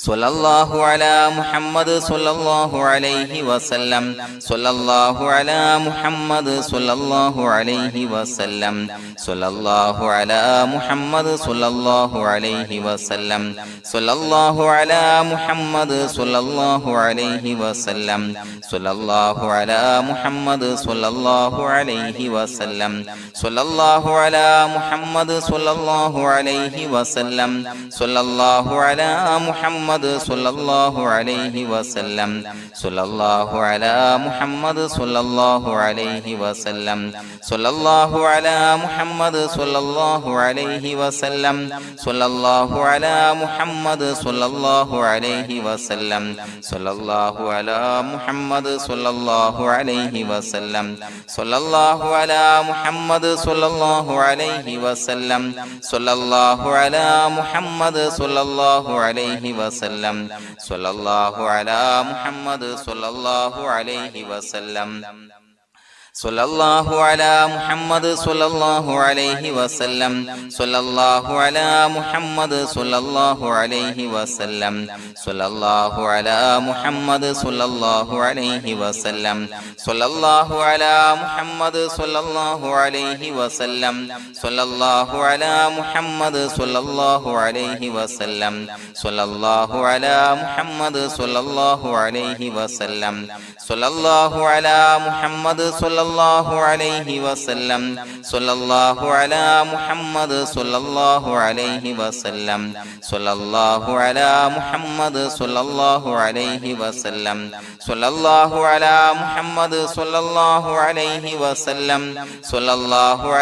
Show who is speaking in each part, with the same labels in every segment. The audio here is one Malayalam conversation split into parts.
Speaker 1: സ്വല്ലല്ലാഹു അലാ മുഹമ്മദ് സ്വല്ലല്ലാഹു അലൈഹി വസല്ലം സ്വല്ലല്ലാഹു അലാ മുഹമ്മദ് സ്വല്ലല്ലാഹു അലൈഹി വസല്ലം സ്വല്ലല്ലാഹു അലാ മുഹമ്മദ് സ്വല്ലല്ലാഹു അലൈഹി വസല്ലം സ്വല്ലല്ലാഹു അലാ മുഹമ്മദ് സ്വല്ലല്ലാഹു അലൈഹി വസല്ലം സ്വല്ലല്ലാഹു അലാ മുഹമ്മദ് സ്വല്ലല്ലാഹു അലൈഹി വസല്ലം സ്വല്ലല്ലാഹു അലാ മുഹമ്മദ് സ്വല്ലല്ലാഹു അലൈഹി വസല്ലം സ്വല്ലല്ലാഹു അലാ മുഹമ്മദ് സ്വല്ലല്ലാഹു അലൈഹി വസല്ലം സ്വല്ലല്ലാഹു അലാ മുഹമ്മദ് സ്വല്ലല്ലാഹു അലൈഹി വസല്ലം സ്വല്ലല്ലാഹു അലാ മുഹമ്മദ് സ്വല്ലല്ലാഹു അലൈഹി വസല്ലം സ്വല്ലല്ലാഹു അലാ മുഹമ്മദ് സ്വല്ലല്ലാഹു അലൈഹി വസല്ലം സ്വല്ലല്ലാഹു അലാ മുഹമ്മദ് സ്വല്ലല്ലാഹു അലൈഹി വസല്ലം സ്വല്ലല്ലാഹു അലാ മുഹമ്മദ് സ്വല്ലല്ലാഹു അലൈഹി വസല്ലം സ്വല്ലല്ലാഹു അലാ മുഹമ്മദ് സ്വല്ലല്ലാഹു അലൈഹി വസല്ലം സ്വല്ലല്ലാഹു അലാ മുഹമ്മദ് സ്വല്ലല്ലാഹു അലൈഹി വസല്ലം സ്വല്ലല്ലാഹു അലാ മുഹമ്മദ് സ്വല്ലല്ലാഹു അലൈഹി വസല്ലം സ്വല്ലല്ലാഹു അലാ മുഹമ്മദ് സ്വല്ലല്ലാഹു അലൈഹി വസല്ലം സ്വല്ലല്ലാഹു അലാ മുഹമ്മദ് സ്വല്ലല്ലാഹു അലൈഹി വസല്ലം സ്വല്ലല്ലാഹു അലാ മുഹമ്മദ് സ്വല്ലല്ലാഹു അലൈഹി വസല്ലം സ്വല്ലല്ലാഹു അലാ മുഹമ്മദ് സ്വല്ലല്ലാഹു അലൈഹി വസല്ലം സ്വല്ലല്ലാഹു അലാ മുഹമ്മദ് സ്വല്ലല്ലാഹു അലൈഹി വസല്ലം സ്വല്ലല്ലാഹു അലാ മുഹമ്മദ് സ്വല്ലല്ലാഹു അലൈഹി വസല്ലം സ്വല്ലല്ലാഹു അലാ മുഹമ്മദ് സ്വല്ലല്ലാഹു അലൈഹി വസല്ലം സ്വല്ലല്ലാഹു അലാ മുഹമ്മദ് സ്വല്ലല്ലാഹു അലൈഹി വസല്ലം സ്വല്ലല്ലാഹു അലാ മുഹമ്മദ് സ്വല്ലല്ലാഹു അലൈഹി വസല്ലം സ്വല്ലല്ലാഹു അലാ മുഹമ്മദ് സ്വല്ലല്ലാഹു അലൈഹി വസല്ലം സ്വല്ലല്ലാഹു അലാ മുഹമ്മദ് സ്വല്ലല്ലാഹു അലൈഹി വസല്ലം സ്വല്ലല്ലാഹു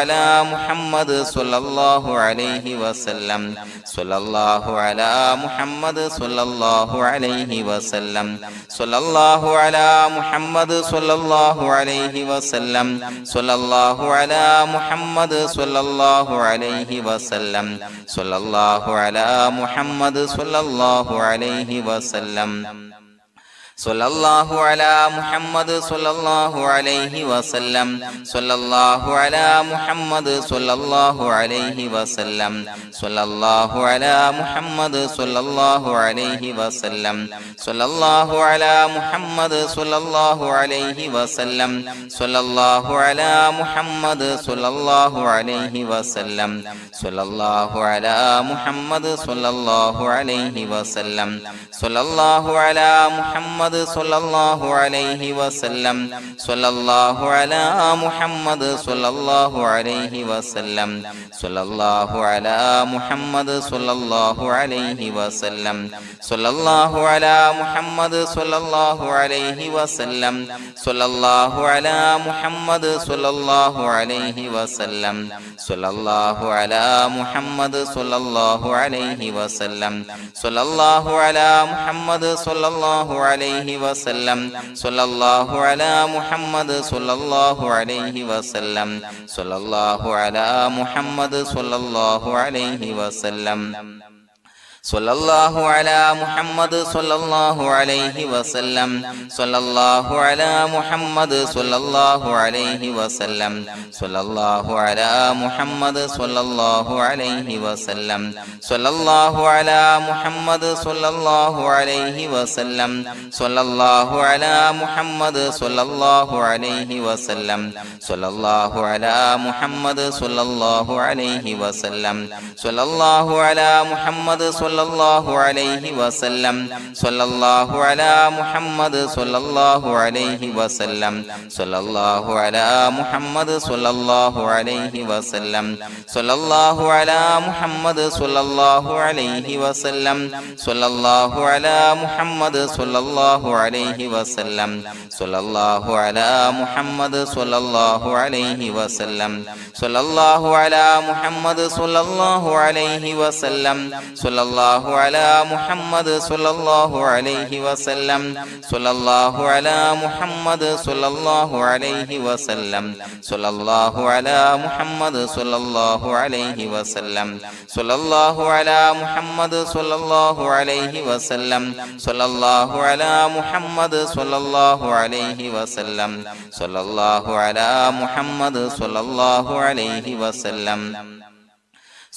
Speaker 1: അലാ മുഹമ്മദ് സ്വല്ലല്ലാഹു അലൈഹി വസല്ലം സ്വല്ലല്ലാഹു അലാ മുഹമ്മദ് സ്വല്ലല്ലാഹു അലൈഹി വസല്ലം സ്വല്ലല്ലാഹു അലാ മുഹമ്മദ് സ്വല്ലല്ലാഹു അലൈഹി വസല്ലം സ്വല്ലല്ലാഹു അലാ മുഹമ്മദ് സ്വല്ലല്ലാഹു അലൈഹി വസല്ലം സ്വല്ലല്ലാഹു അലാ മുഹമ്മദ് സ്വല്ലല്ലാഹു അലൈഹി വസല്ലം സ്വല്ലല്ലാഹു അലാ മുഹമ്മദ് സ്വല്ലല്ലാഹു അലൈഹി വസല്ലം സ്വല്ലല്ലാഹു അലാ മുഹമ്മദ് സ്വല്ലല്ലാഹു അലൈഹി വസല്ലം സ്വല്ലല്ലാഹു അലാ മുഹമ്മദ് സ്വല്ലല്ലാഹു അലൈഹി വസല്ലം സ്വല്ലല്ലാഹു അലാ മുഹമ്മദ് സ്വല്ലല്ലാഹു അലൈഹി വസല്ലം സ്വല്ലല്ലാഹു അലാ മുഹമ്മദ് സ്വല്ലല്ലാഹു അലൈഹി വസല്ലം സ്വല്ലല്ലാഹു അലാ മുഹമ്മദ് സ്വല്ലല്ലാഹു അലൈഹി വസല്ലം സ്വല്ലല്ലാഹു അലാ മുഹമ്മദ് സ്വല്ലല്ലാഹു അലൈഹി വസല്ലം സ്വല്ലല്ലാഹു അലാ മുഹമ്മദ് സ്വല്ലല്ലാഹു അലൈഹി വസല്ലം സ്വല്ലല്ലാഹു അലാ മുഹമ്മദ് സ്വല്ലല്ലാഹു അലൈഹി വസല്ലം സ്വല്ലല്ലാഹു അലാ മുഹമ്മദ് സ്വല്ലല്ലാഹു അലൈഹി വസല്ലം സ്വല്ലല്ലാഹു അലാ മുഹമ്മദ് സ്വല്ലല്ലാഹു അലൈഹി വസല്ലം സ്വല്ലല്ലാഹു അലാ മുഹമ്മദ് സ്വല്ലല്ലാഹു അലൈഹി വസല്ലം സ്വല്ലല്ലാഹു അലാ മുഹമ്മദ് സ്വല്ലല്ലാഹു അലൈഹി വസല്ലം സ്വല്ലല്ലാഹു അലാ മുഹമ്മദ് സ്വല്ലല്ലാഹു അലൈഹി വസല്ലം സ്വല്ലല്ലാഹു അലാ മുഹമ്മദ് സ്വല്ലല്ലാഹു അലൈഹി വസല്ലം സ്വല്ലല്ലാഹു അലാ മുഹമ്മദ് സ്വല്ലല്ലാഹു അലൈഹി വസല്ലം സ്വല്ലല്ലാഹു അലാ മുഹമ്മദ് സ്വല്ലല്ലാഹു അലൈഹി വസല്ലം സ്വല്ലല്ലാഹു അലാ മുഹമ്മദ് സ്വല്ലല്ലാഹു അലൈഹി വസല്ലം സ്വല്ലല്ലാഹു അലാ മുഹമ്മദ് സ്വല്ലല്ലാഹു അലൈഹി വസല്ലം സ്വല്ലല്ലാഹു അലാ മുഹമ്മദ് സ്വല്ലല്ലാഹു അലൈഹി വസല്ലം സ്വല്ലല്ലാഹു അലാ മുഹമ്മദ് സ്വല്ലല്ലാഹു അലൈഹി വസല്ലം സ്വല്ലല്ലാഹു അലാ മുഹമ്മദ് സ്വല്ലല്ലാഹു അലൈഹി വസല്ലം സ്വല്ലല്ലാഹു അലാ മുഹമ്മദ് സ്വല്ലല്ലാഹു അലൈഹി വസല്ലം സ്വല്ലല്ലാഹു അലാ മുഹമ്മദ് സ്വല്ലല്ലാഹു അലൈഹി വസല്ലം സ്വല്ലല്ലാഹു അലാ മുഹമ്മദ് സ്വല്ലല്ലാഹു അലൈഹി വസല്ലം സ്വല്ലല്ലാഹു അലാ മുഹമ്മദ് സ്വല്ലല്ലാഹു അലൈഹി വസല്ലം സ്വല്ലല്ലാഹു അലാ മുഹമ്മദ് സ്വല്ലല്ലാഹു അലൈഹി വസല്ലം സ്വല്ലല്ലാഹു അലാ മുഹമ്മദ് സ്വല്ലല്ലാഹു അലൈഹി വസല്ലം സ്വല്ലല്ലാഹു അലാ മുഹമ്മദ് സ്വല്ലല്ലാഹു അലൈഹി വസല്ലം സ്വല്ലല്ലാഹു അലാ മുഹമ്മദ് സ്വല്ലല്ലാഹു അലൈഹി വസല്ലം സ്വല്ലല്ലാഹു അലാ മുഹമ്മദ് സ്വല്ലല്ലാഹു അലൈഹി വസല്ലം സ്വല്ലല്ലാഹു അലാ മുഹമ്മദ് സ്വല്ലല്ലാഹു അലൈഹി വസല്ലം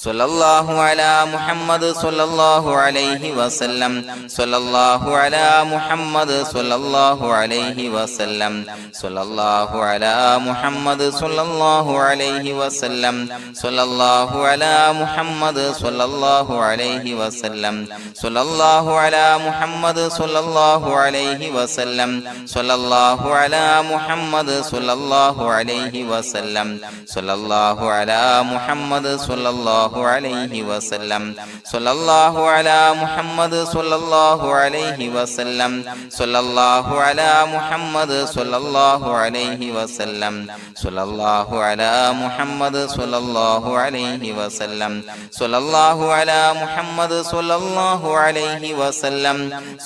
Speaker 1: സ്വല്ലല്ലാഹു അലാ മുഹമ്മദ് സ്വല്ലല്ലാഹു അലൈഹി വസല്ലം സ്വല്ലല്ലാഹു അലാ മുഹമ്മദ് സ്വല്ലല്ലാഹു അലൈഹി വസല്ലം സ്വല്ലല്ലാഹു അലാ മുഹമ്മദ് സ്വല്ലല്ലാഹു അലൈഹി വസല്ലം സ്വല്ലല്ലാഹു അലാ മുഹമ്മദ് സ്വല്ലല്ലാഹു അലൈഹി വസല്ലം സ്വല്ലല്ലാഹു അലാ മുഹമ്മദ് സ്വല്ലല്ലാഹു അലൈഹി വസല്ലം സ്വല്ലല്ലാഹു അലാ മുഹമ്മദ് സ്വല്ലല്ലാഹു അലൈഹി വസല്ലം സ്വല്ലല്ലാഹു അലാ മുഹമ്മദ് സ്വല്ലല്ലാഹു അലൈഹി വസല്ലം സ്വല്ലല്ലാഹു അലാ മുഹമ്മദ് സ്വല്ലല്ലാഹു അലൈഹി വസല്ലം സ്വല്ലല്ലാഹു അലാ മുഹമ്മദ് സ്വല്ലല്ലാഹു അലൈഹി വസല്ലം സ്വല്ലല്ലാഹു അലാ മുഹമ്മദ് സ്വല്ലല്ലാഹു അലൈഹി വസല്ലം സ്വല്ലല്ലാഹു അലാ മുഹമ്മദ് സ്വല്ലല്ലാഹു അലൈഹി വസല്ലം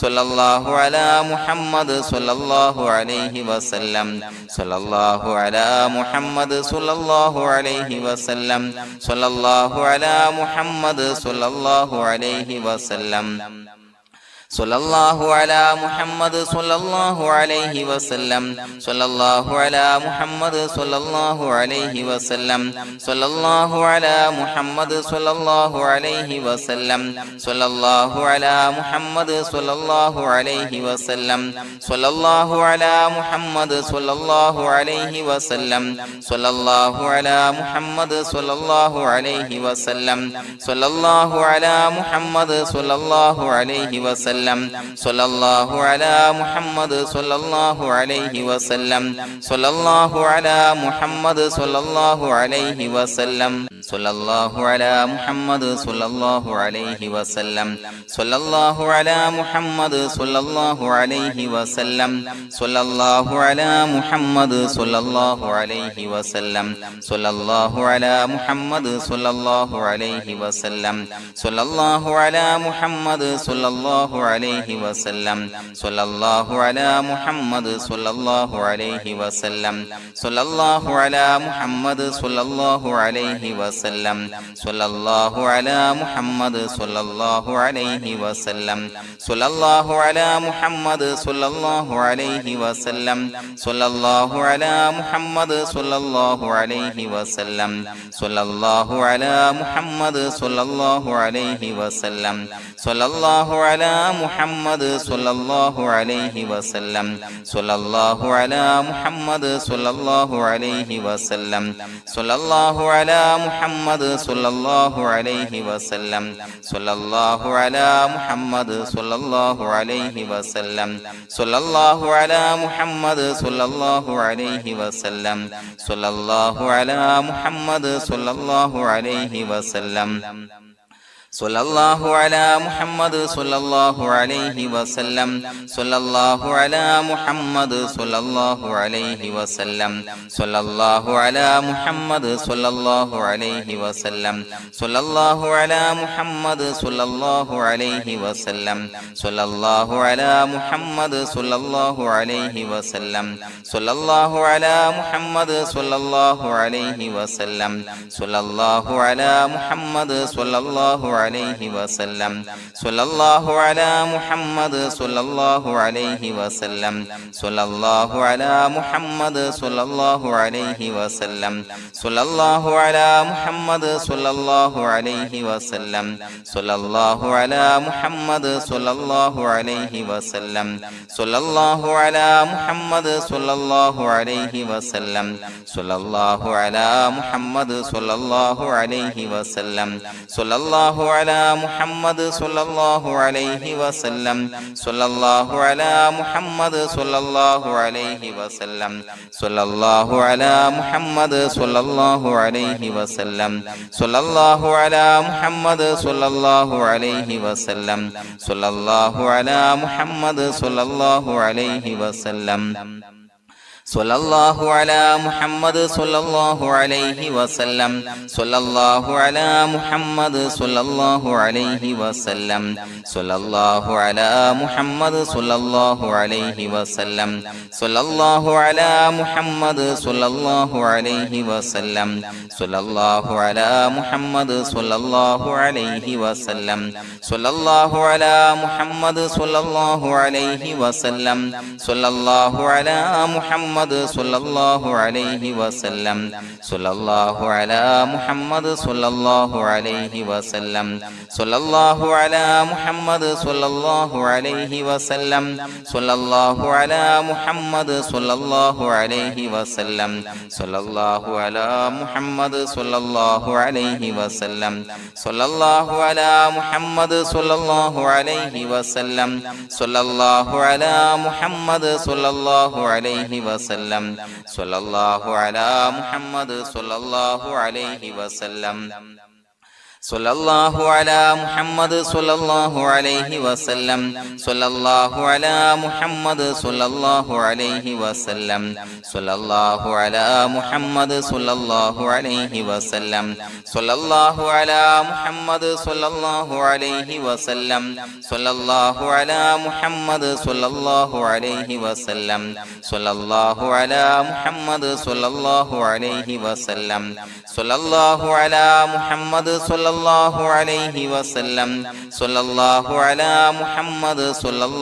Speaker 1: സ്വല്ലല്ലാഹു അലാ മുഹമ്മദ് സ്വല്ലല്ലാഹു അലൈഹി വസല്ലം സ്വല്ലല്ലാഹു അലാ മുഹമ്മദ് സ്വല്ലല്ലാഹു അലൈഹി വസല്ലം സ്വല്ലല്ലാഹു അലാ മുഹമ്മദ് സ്വല്ലല്ലാഹു അലൈഹി വസല്ലം സ്വല്ലല്ലാഹു അലാ മുഹമ്മദ് സ്വല്ലല്ലാഹു അലൈഹി വസല്ലം സ്വല്ലല്ലാഹു അലാ മുഹമ്മദ് സ്വല്ലല്ലാഹു അലൈഹി വസല്ലം സ്വല്ലല്ലാഹു അലാ മുഹമ്മദ് സ്വല്ലല്ലാഹു അലൈഹി വസല്ലം സ്വല്ലല്ലാഹു അലാ മുഹമ്മദ് സ്വല്ലല്ലാഹു അലൈഹി വസല്ലം സ്വല്ലല്ലാഹു അലാ മുഹമ്മദ് സ്വല്ലല്ലാഹു അലൈഹി വസല്ലം സ്വല്ലല്ലാഹു അലാ മുഹമ്മദ് സ്വല്ലല്ലാഹു അലൈഹി വസല്ലം സ്വല്ലല്ലാഹു അലാ മുഹമ്മദ് സ്വല്ലല്ലാഹു അലൈഹി വസല്ലം സ്വല്ലല്ലാഹു അലാ മുഹമ്മദ് സ്വല്ലല്ലാഹു അലൈഹി വസല്ലം സ്വല്ലല്ലാഹു അലാ മുഹമ്മദ് സ്വല്ലല്ലാഹു അലൈഹി വസല്ലം സ്വല്ലല്ലാഹു അലാ മുഹമ്മദ് സ്വല്ലല്ലാഹു അലൈഹി വസല്ലം സ്വല്ലല്ലാഹു അലാ മുഹമ്മദ് സ്വല്ലല്ലാഹു അലൈഹി വസല്ലം സ്വല്ലല്ലാഹു അലാ മുഹമ്മദ് സ്വല്ലല്ലാഹു അലൈഹി വസല്ലം സ്വല്ലല്ലാഹു അലാ മുഹമ്മദ് സ്വല്ലല്ലാഹു അലൈഹി വസല്ലം സ്വല്ലല്ലാഹു അലാ മുഹമ്മദ് സ്വല്ലല്ലാഹു അലൈഹി വസല്ലം സ്വല്ലല്ലാഹു അലാ മുഹമ്മദ് സ്വല്ലല്ലാഹു അലൈഹി വസല്ലം സ്വല്ലല്ലാഹു അലാ മുഹമ്മദ് സ്വല്ലല്ലാഹു അലൈഹി വസല്ലം സ്വല്ലല്ലാഹു അലാ മുഹമ്മദ് സ്വല്ലല്ലാഹു അലൈഹി വസല്ലം സ്വല്ലല്ലാഹു അലാ മുഹമ്മദ് സ്വല്ലല്ലാഹു അലൈഹി വസല്ലം സ്വല്ലല്ലാഹു അലാ മുഹമ്മദ് സ്വല്ലല്ലാഹു അലൈഹി വസല്ലം സ്വല്ലല്ലാഹു അലാ മുഹമ്മദ് സ്വല്ലല്ലാഹു അലൈഹി വസല്ലം സ്വല്ലല്ലാഹു അലാ മുഹമ്മദ് സ്വല്ലല്ലാഹു അലൈഹി വസല്ലം സ്വല്ലല്ലാഹു അലാ മുഹമ്മദ് സ്വല്ലല്ലാഹു അലൈഹി വസല്ലം സ്വല്ലല്ലാഹു അലാ മുഹമ്മദ് സ്വല്ലല്ലാഹു അലൈഹി വസല്ലം സ്വല്ലല്ലാഹു അലാ മുഹമ്മദ് സ്വല്ലല്ലാഹു അലൈഹി വസല്ലം സ്വല്ലല്ലാഹു അലാ മുഹമ്മദ് സ്വല്ലല്ലാഹു അലൈഹി വസല്ലം സ്വല്ലല്ലാഹു അലാ മുഹമ്മദ് സ്വല്ലല്ലാഹു അലൈഹി വസല്ലം സ്വല്ലല്ലാഹു അലാ മുഹമ്മദ് സ്വല്ലല്ലാഹു അലൈഹി വസല്ലം സ്വല്ലല്ലാഹു അലാ മുഹമ്മദ് സ്വല്ലല്ലാഹു അലൈഹി വസല്ലം സ്വല്ലല്ലാഹു അലാ മുഹമ്മദ് സ്വല്ലല്ലാഹു അലൈഹി വസല്ലം സ്വല്ലല്ലാഹു അലാ മുഹമ്മദ് സ്വല്ലല്ലാഹു അലൈഹി വസല്ലം സ്വല്ലല്ലാഹു അലാ മുഹമ്മദ് സ്വല്ലല്ലാഹു അലൈഹി വസല്ലം സ്വല്ലല്ലാഹു അലാ മുഹമ്മദ് സ്വല്ലല്ലാഹു അലൈഹി വസല്ലം സ്വല്ലല്ലാഹു അലാ മുഹമ്മദ് സ്വല്ലല്ലാഹു അലൈഹി വസല്ലം സ്വല്ലല്ലാഹു അലാ മുഹമ്മദ് സ്വല്ലല്ലാഹു അലൈഹി വസല്ലം സ്വല്ലല്ലാഹു അലാ മുഹമ്മദ് സ്വല്ലല്ലാഹു അലൈഹി വസല്ലം സ്വല്ലല്ലാഹു അലാ മുഹമ്മദ് സ്വല്ലല്ലാഹു അലൈഹി വസല്ലം സ്വല്ലല്ലാഹു അലാ മുഹമ്മദ് സ്വല്ലല്ലാഹു അലൈഹി വസല്ലം സ്വല്ലല്ലാഹു അലാ മുഹമ്മദ് സ്വല്ലല്ലാഹു അലൈഹി വസല്ലം സ്വല്ലല്ലാഹു അലാ മുഹമ്മദ് സ്വല്ലല്ലാഹു അലൈഹി വസല്ലം സ്വല്ലല്ലാഹു അലാ മുഹമ്മദ് സ്വല്ലല്ലാഹു അലൈഹി വസല്ലം സ്വല്ലല്ലാഹു അലാ മുഹമ്മദ് സ്വല്ലല്ലാഹു അലൈഹി വസല്ലം സ്വല്ലല്ലാഹു അലാ മുഹമ്മദ് സ്വല്ലല്ലാഹു അലൈഹി വസല്ലം സ്വല്ലല്ലാഹു അലാ മുഹമ്മദ് സ്വല്ലല്ലാഹു അലൈഹി വസല്ലം സ്വല്ലല്ലാഹു അലാ മുഹമ്മദ് സ്വല്ലല്ലാഹു അലൈഹി വസല്ലം സ്വല്ലല്ലാഹു അലാ മുഹമ്മദ് സ്വല്ലല്ലാഹു അലൈഹി വസല്ലം സ്വല്ലല്ലാഹു അലാ മുഹമ്മദ് സ്വല്ലല്ലാഹു അലൈഹി വസല്ലം സ്വല്ലല്ലാഹു അലാ മുഹമ്മദ് സ്വല്ലല്ലാഹു അലൈഹി വസല്ലം സ്വല്ലല്ലാഹു അലാ മുഹമ്മദ് സ്വല്ലല്ലാഹു അലൈഹി വസല്ലം സ്വല്ലല്ലാഹു അലാ മുഹമ്മദ് സ്വല്ലല്ലാഹു അലൈഹി വസല്ലം സ്വല്ലല്ലാഹു അലാ മുഹമ്മദ് സ്വല്ലല്ലാഹു അലൈഹി വസല്ലം സ്വല്ലല്ലാഹു അലാ മുഹമ്മദ് മുഹമ്മദ് സ്വല്ലല്ലാഹു അലൈഹി വസല്ലം സ്വല്ലല്ലാഹു അലാ മുഹമ്മദ് സ്വല്ലല്ലാഹു അലൈഹി വസല്ലം സ്വല്ലല്ലാഹു അലാ മുഹമ്മദ് സ്വല്ലല്ലാഹു അലൈഹി വസല്ലം സ്വല്ലല്ലാഹു അലാ മുഹമ്മദ് സ്വല്ലല്ലാഹു അലൈഹി വസല്ലം സ്വല്ലല്ലാഹു അലാ മുഹമ്മദ് സ്വല്ലല്ലാഹു അലൈഹി വസല്ലം സ്വല്ലല്ലാഹു അലാ മുഹമ്മദ് സ്വല്ലല്ലാഹു അലൈഹി വസല്ലം സ്വല്ലല്ലാഹു അലാ മുഹമ്മദ് സ്വല്ലല്ലാഹു അലൈഹി വസല്ലം സ്വല്ലല്ലാഹു അലാ മുഹമ്മദ് സ്വല്ലല്ലാഹു അലൈഹി വസല്ലം സ്വല്ലല്ലാഹു അലാ മുഹമ്മദ് സ്വല്ലല്ലാഹു അലൈഹി വസല്ലം സ്വല്ലല്ലാഹു അലാ മുഹമ്മദ് സ്വല്ലല്ലാഹു അലൈഹി വസല്ലം സ്വല്ലല്ലാഹു അലാ മുഹമ്മദ് സ്വല്ലല്ലാഹു അലൈഹി വസല്ലം സ്വല്ലല്ലാഹു അലാ മുഹമ്മദ് സ്വല്ലല്ലാഹു അലൈഹി വസല്ലം സ്വല്ലല്ലാഹു അലാ മുഹമ്മദ് സ്വല്ലല്ലാഹു അലൈഹി വസല്ലം സ്വല്ലല്ലാഹു അലാ മുഹമ്മദ് സ്വല്ലല്ലാഹു അലൈഹി വസല്ലം സ്വല്ലല്ലാഹു അലാ മുഹമ്മദ് സ്വല്ലല്ലാഹു അലൈഹി വസല്ലം സ്വല്ലല്ലാഹു അലാ മുഹമ്മദ് സ്വല്ലല്ലാഹു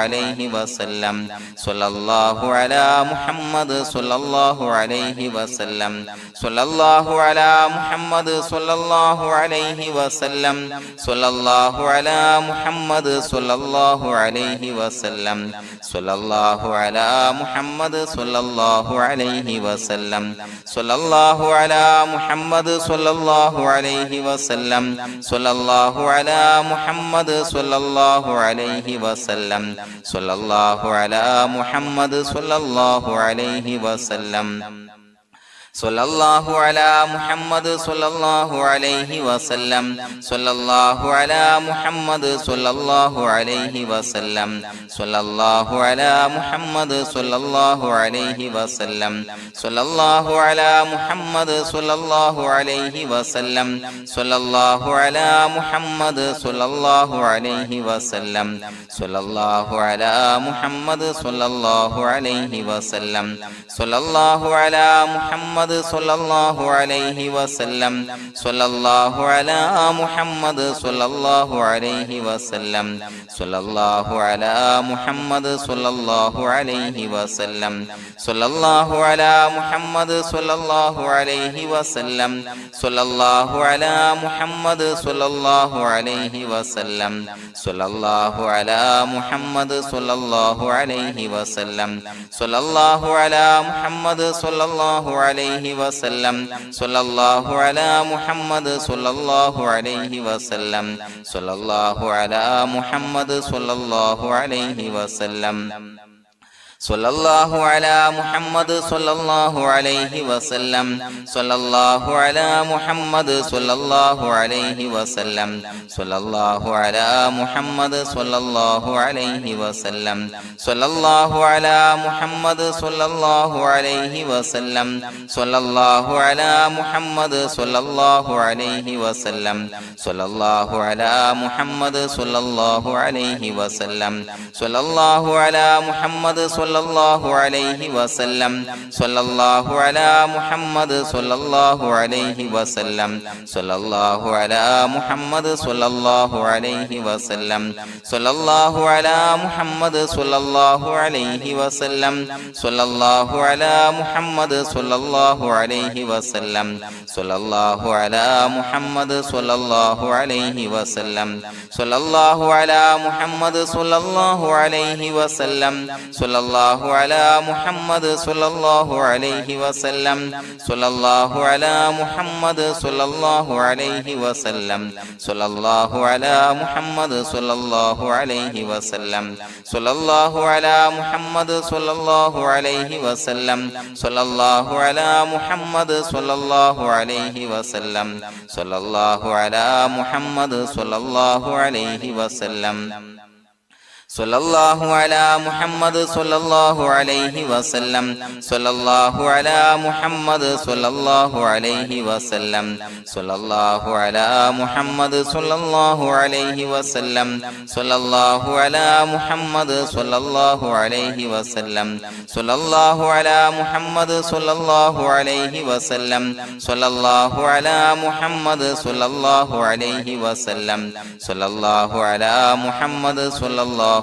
Speaker 1: അലൈഹി വസല്ലം സ്വല്ലല്ലാഹു അലാ മുഹമ്മദ് സ്വല്ലല്ലാഹു അലൈഹി വസല്ലം സ്വല്ലല്ലാഹു അലാ മുഹമ്മദ് സ്വല്ലല്ലാഹു അലൈഹി വസല്ലം സ്വല്ലല്ലാഹു അലാ മുഹമ്മദ് സ്വല്ലല്ലാഹു അലൈഹി വസല്ലം സ്വല്ലല്ലാഹു അലാ മുഹമ്മദ് സ്വല്ലല്ലാഹു അലൈഹി വസല്ലം സ്വല്ലല്ലാഹു അലാ മുഹമ്മദ് സ്വല്ലല്ലാഹു അലൈഹി വസല്ലം സ്വല്ലല്ലാഹു അലാ മുഹമ്മദ് സ്വല്ലല്ലാഹു അലൈഹി വസല്ലം സ്വല്ലല്ലാഹു അലാ മുഹമ്മദ് സ്വല്ലല്ലാഹു അലൈഹി വസല്ലം സ്വല്ലല്ലാഹു അലാ മുഹമ്മദ് സ്വല്ലല്ലാഹു അലൈഹി വസല്ലം സ്വല്ലല്ലാഹു അലാ മുഹമ്മദ് സ്വല്ലല്ലാഹു അലൈഹി വസല്ലം സ്വല്ലല്ലാഹു അലാ മുഹമ്മദ് സ്വല്ലല്ലാഹു അലൈഹി വസല്ലം സ്വല്ലല്ലാഹു അലാ മുഹമ്മദ് സ്വല്ലല്ലാഹു അലൈഹി വസല്ലം സ്വല്ലല്ലാഹു അലാ മുഹമ്മദ് സ്വല്ലല്ലാഹു അലൈഹി വസല്ലം സ്വല്ലല്ലാഹു അലാ മുഹമ്മദ് സ്വല്ലല്ലാഹു അലൈഹി വസല്ലം സ്വല്ലല്ലാഹു അലാ മുഹമ്മദ് സ്വല്ലല്ലാഹു അലൈഹി വസല്ലം സ്വല്ലല്ലാഹു അലാ മുഹമ്മദ് സ്വല്ലല്ലാഹു അലൈഹി വസല്ലം സ്വല്ലല്ലാഹു അലാ മുഹമ്മദ് സ്വല്ലല്ലാഹു അലൈഹി വസല്ലം സ്വല്ലല്ലാഹു അലാ മുഹമ്മദ് സ്വല്ലല്ലാഹു അലൈഹി വസല്ലം സ്വല്ലല്ലാഹു അലാ മുഹമ്മദ് സ്വല്ലല്ലാഹു അലൈഹി വസല്ലം സ്വല്ലല്ലാഹു അലാ മുഹമ്മദ് സ്വല്ലല്ലാഹു അലൈഹി വസല്ലം സ്വല്ലല്ലാഹു അലാ മുഹമ്മദ് സ്വല്ലല്ലാഹു അലൈഹി വസല്ലം സ്വല്ലല്ലാഹു അലാ മുഹമ്മദ് സ്വല്ലല്ലാഹു അലൈഹി വസല്ലം സ്വല്ലല്ലാഹു അലാ മുഹമ്മദ് സ്വല്ലല്ലാഹു അലൈഹി വസല്ലം സ്വല്ലല്ലാഹു അലാ മുഹമ്മദ് സ്വല്ലല്ലാഹു അലൈഹി വസല്ലം സ്വല്ലല്ലാഹു അലാ മുഹമ്മദ് സ്വല്ലല്ലാഹു അലൈഹി വസല്ലം സ്വല്ലല്ലാഹു അലാ മുഹമ്മദ് സ്വല്ലല്ലാഹു അലൈഹി വസല്ലം സ്വല്ലല്ലാഹു അലാ മുഹമ്മദ് സ്വല്ലല്ലാഹു അലൈഹി വസല്ലം സ്വല്ലല്ലാഹു അലാ മുഹമ്മദ് സ്വല്ലല്ലാഹു അലൈഹി വസല്ലം സ്വല്ലല്ലാഹു അലാ മുഹമ്മദ് സ്വല്ലല്ലാഹു അലൈഹി വസല്ലം സ്വല്ലല്ലാഹു അലാ മുഹമ്മദ് സ്വല്ലല്ലാഹു അലൈഹി വസല്ലം സ്വല്ലല്ലാഹു അലാ മുഹമ്മദ് സ്വല്ലല്ലാഹു അലൈഹി വസല്ലം സ്വല്ലല്ലാഹു അലാ മുഹമ്മദ് സ്വല്ലല്ലാഹു അലൈഹി വസല്ലം സ്വല്ലല്ലാഹു അലാ മുഹമ്മദ് സ്വല്ലല്ലാഹു അലൈഹി വസല്ലം സ്വല്ലല്ലാഹു അലാ മുഹമ്മദ് സ്വല്ലല്ലാഹു അലൈഹി വസല്ലം സ്വല്ലല്ലാഹു അലാ മുഹമ്മദ് സ്വല്ലല്ലാഹു അലൈഹി വസല്ലം സ്വല്ലല്ലാഹു അലാ മുഹമ്മദ് സ്വല്ലല്ലാഹു അലൈഹി വസല്ലം സ്വല്ലല്ലാഹു അലാ മുഹമ്മദ് സ്വല്ലല്ലാഹു അലൈഹി വസല്ലം സ്വല്ലല്ലാഹു അലാ മുഹമ്മദ് സ്വല്ലല്ലാഹു അലൈഹി വസല്ലം സ്വല്ലല്ലാഹു അലാ മുഹമ്മദ് സ്വല്ലല്ലാഹു അലൈഹി വസല്ലം സ്വല്ലല്ലാഹു അലാ മുഹമ്മദ് സ്വല്ലല്ലാഹു അലൈഹി വസല്ലം സ്വല്ലല്ലാഹു അലാ മുഹമ്മദ് സ്വല്ലല്ലാഹു അലൈഹി വസല്ലം സ്വല്ലല്ലാഹു അലാ മുഹമ്മദ് സ്വല്ലല്ലാഹു അലൈഹി വസല്ലം സ്വല്ലല്ലാഹു അലാ മുഹമ്മദ് സ്വല്ലല്ലാഹു അലൈഹി വസല്ലം സ്വല്ലല്ലാഹു അലാ മുഹമ്മദ് സ്വല്ലല്ലാഹു അലൈഹി വസല്ലം സ്വല്ലല്ലാഹു അലാ മുഹമ്മദ് സ്വല്ലല്ലാഹു അലൈഹി വസല്ലം സ്വല്ലല്ലാഹു അലാ മുഹമ്മദ് സ്വല്ലല്ലാഹു അലൈഹി വസല്ലം സ്വല്ലല്ലാഹു അലാ മുഹമ്മദ് സ്വല്ലല്ലാഹു അലൈഹി വസല്ലം സ്വല്ലല്ലാഹു അലാ മുഹമ്മദ് സ്വല്ലല്ലാഹു അലൈഹി വസല്ലം സ്വല്ലല്ലാഹു അലാ മുഹമ്മദ് സ്വല്ലല്ലാഹു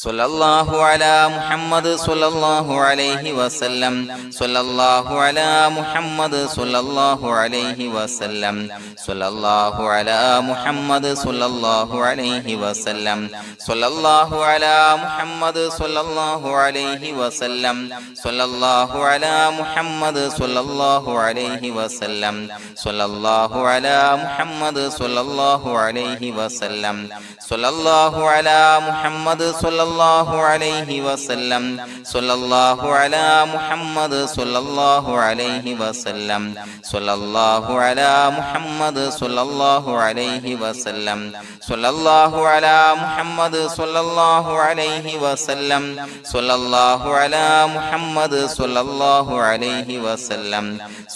Speaker 1: സ്വല്ലല്ലാഹു അലാ മുഹമ്മദ് സ്വല്ലല്ലാഹു അലൈഹി വസല്ലം സ്വല്ലല്ലാഹു അലാ മുഹമ്മദ് സ്വല്ലല്ലാഹു അലൈഹി വസല്ലം സ്വല്ലല്ലാഹു അലാ മുഹമ്മദ് സ്വല്ലല്ലാഹു അലൈഹി വസല്ലം സ്വല്ലല്ലാഹു അലാ മുഹമ്മദ് സ്വല്ലല്ലാഹു അലൈഹി വസല്ലം സ്വല്ലല്ലാഹു അലാ മുഹമ്മദ് സ്വല്ലല്ലാഹു അലൈഹി വസല്ലം സ്വല്ലല്ലാഹു അലാ മുഹമ്മദ് സ്വല്ലല്ലാഹു അലൈഹി വസല്ലം സ്വല്ലല്ലാഹു അലാ മുഹമ്മദ് സ്വല്ലല്ലാഹു അലൈഹി വസല്ലം സ്വല്ലല്ലാഹു അലാ മുഹമ്മദ് സ്വല്ലല്ലാഹു അലൈഹി വസല്ലം സ്വല്ലല്ലാഹു അലാ മുഹമ്മദ് സ്വല്ലല്ലാഹു അലൈഹി വസല്ലം സ്വല്ലല്ലാഹു അലാ മുഹമ്മദ് സ്വല്ലല്ലാഹു അലൈഹി വസല്ലം സ്വല്ലല്ലാഹു അലാ മുഹമ്മദ് സ്വല്ലല്ലാഹു അലൈഹി വസല്ലം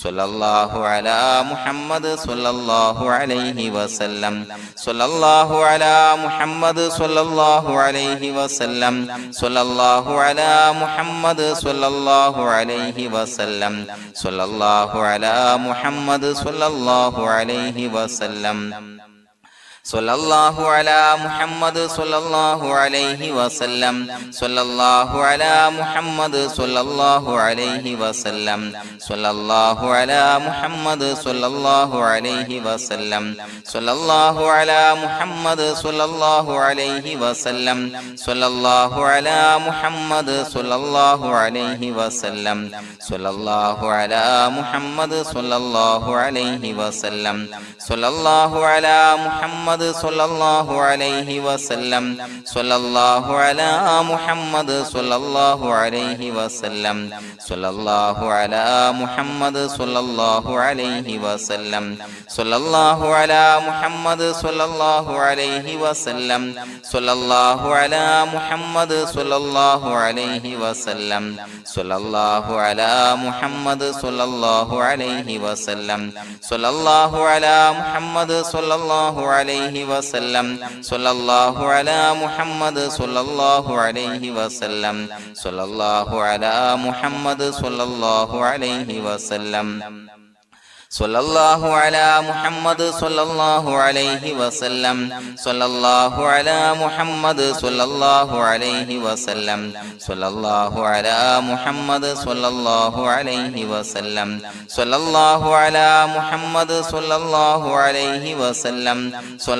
Speaker 1: സ്വല്ലല്ലാഹു അലാ മുഹമ്മദ് സ്വല്ലല്ലാഹു അലൈഹി വസല്ലം സ്വല്ലല്ലാഹു അലാ മുഹമ്മദ് സ്വല്ലല്ലാഹു അലൈഹി വസല്ലം സ്വല്ലല്ലാഹു അലാ മുഹമ്മദ് സ്വല്ലല്ലാഹു അലൈഹി വസല്ലം സ്വല്ലല്ലാഹു അലാ മുഹമ്മദ് സ്വല്ലല്ലാഹു അലൈഹി വസല്ലം സ്വല്ലല്ലാഹു അലാ മുഹമ്മദ് സ്വല്ലല്ലാഹു അലൈഹി വസല്ലം സ്വല്ലല്ലാഹു അലാ മുഹമ്മദ് സ്വല്ലല്ലാഹു അലൈഹി വസല്ലം സ്വല്ലല്ലാഹു അലാ മുഹമ്മദ് സ്വല്ലല്ലാഹു അലൈഹി വസല്ലം സ്വല്ലല്ലാഹു അലാ മുഹമ്മദ് സ്വല്ലല്ലാഹു അലൈഹി വസല്ലം സ്വല്ലല്ലാഹു അലാ മുഹമ്മദ് സ്വല്ലല്ലാഹു അലൈഹി വസല്ലം സ്വല്ലല്ലാഹു അലാ മുഹമ്മദ് സ്വല്ലല്ലാഹു അലൈഹി വസല്ലം സ്വല്ലല്ലാഹു അലാ മുഹമ്മദ് സ്വല്ലല്ലാഹു അലൈഹി വസല്ലം സ്വല്ലല്ലാഹു അലാ മുഹമ്മദ് സ്വല്ലല്ലാഹു അലൈഹി വസല്ലം സ്വല്ലല്ലാഹു അലാ മുഹമ്മദ് സ്വല്ലല്ലാഹു അലൈഹി വസല്ലം സ്വല്ലല്ലാഹു അലാ മുഹമ്മദ് സ്വല്ലല്ലാഹു അലൈഹി വസല്ലം സ്വല്ലല്ലാഹു അലാ മുഹമ്മദ് സ്വല്ലല്ലാഹു അലൈഹി വസല്ലം സ്വല്ലല്ലാഹു അലാ മുഹമ്മദ് സ്വല്ലല്ലാഹു അലൈഹി വസല്ലം സ്വല്ലല്ലാഹു അലാ മുഹമ്മദ് സ്വല്ലല്ലാഹു അലൈഹി വസല്ലം സ്വല്ലല്ലാഹു അലാ മുഹമ്മദ് സ്വല്ലല്ലാഹു അലൈഹി വസല്ലം സ്വല്ലല്ലാഹു അലാ മുഹമ്മദ് സ്വല്ലല്ലാഹു അലൈഹി വസല്ലം സ്വല്ലല്ലാഹു അലാ മുഹമ്മദ് സ്വല്ലല്ലാഹു അലൈഹി വസല്ലം സ്വല്ലല്ലാഹു അലാ മുഹമ്മദ് സ്വല്ലല്ലാഹു അലൈഹി വസല്ലം സ്വല്ലല്ലാഹു അലാ മുഹമ്മദ് സ്വല്ലല്ലാഹു അലൈഹി വസല്ലം സ്വല്ലല്ലാഹു അലാ മുഹമ്മദ് സ്വല്ലല്ലാഹു അലൈഹി വസല്ലം സ്വല്ലല്ലാഹു അലാ മുഹമ്മദ് സ്വല്ലല്ലാഹു അലൈഹി വസല്ലം സ്വല്ലല്ലാഹു അലാ മുഹമ്മദ് സ്വല്ലല്ലാഹു അലൈഹി വസല്ലം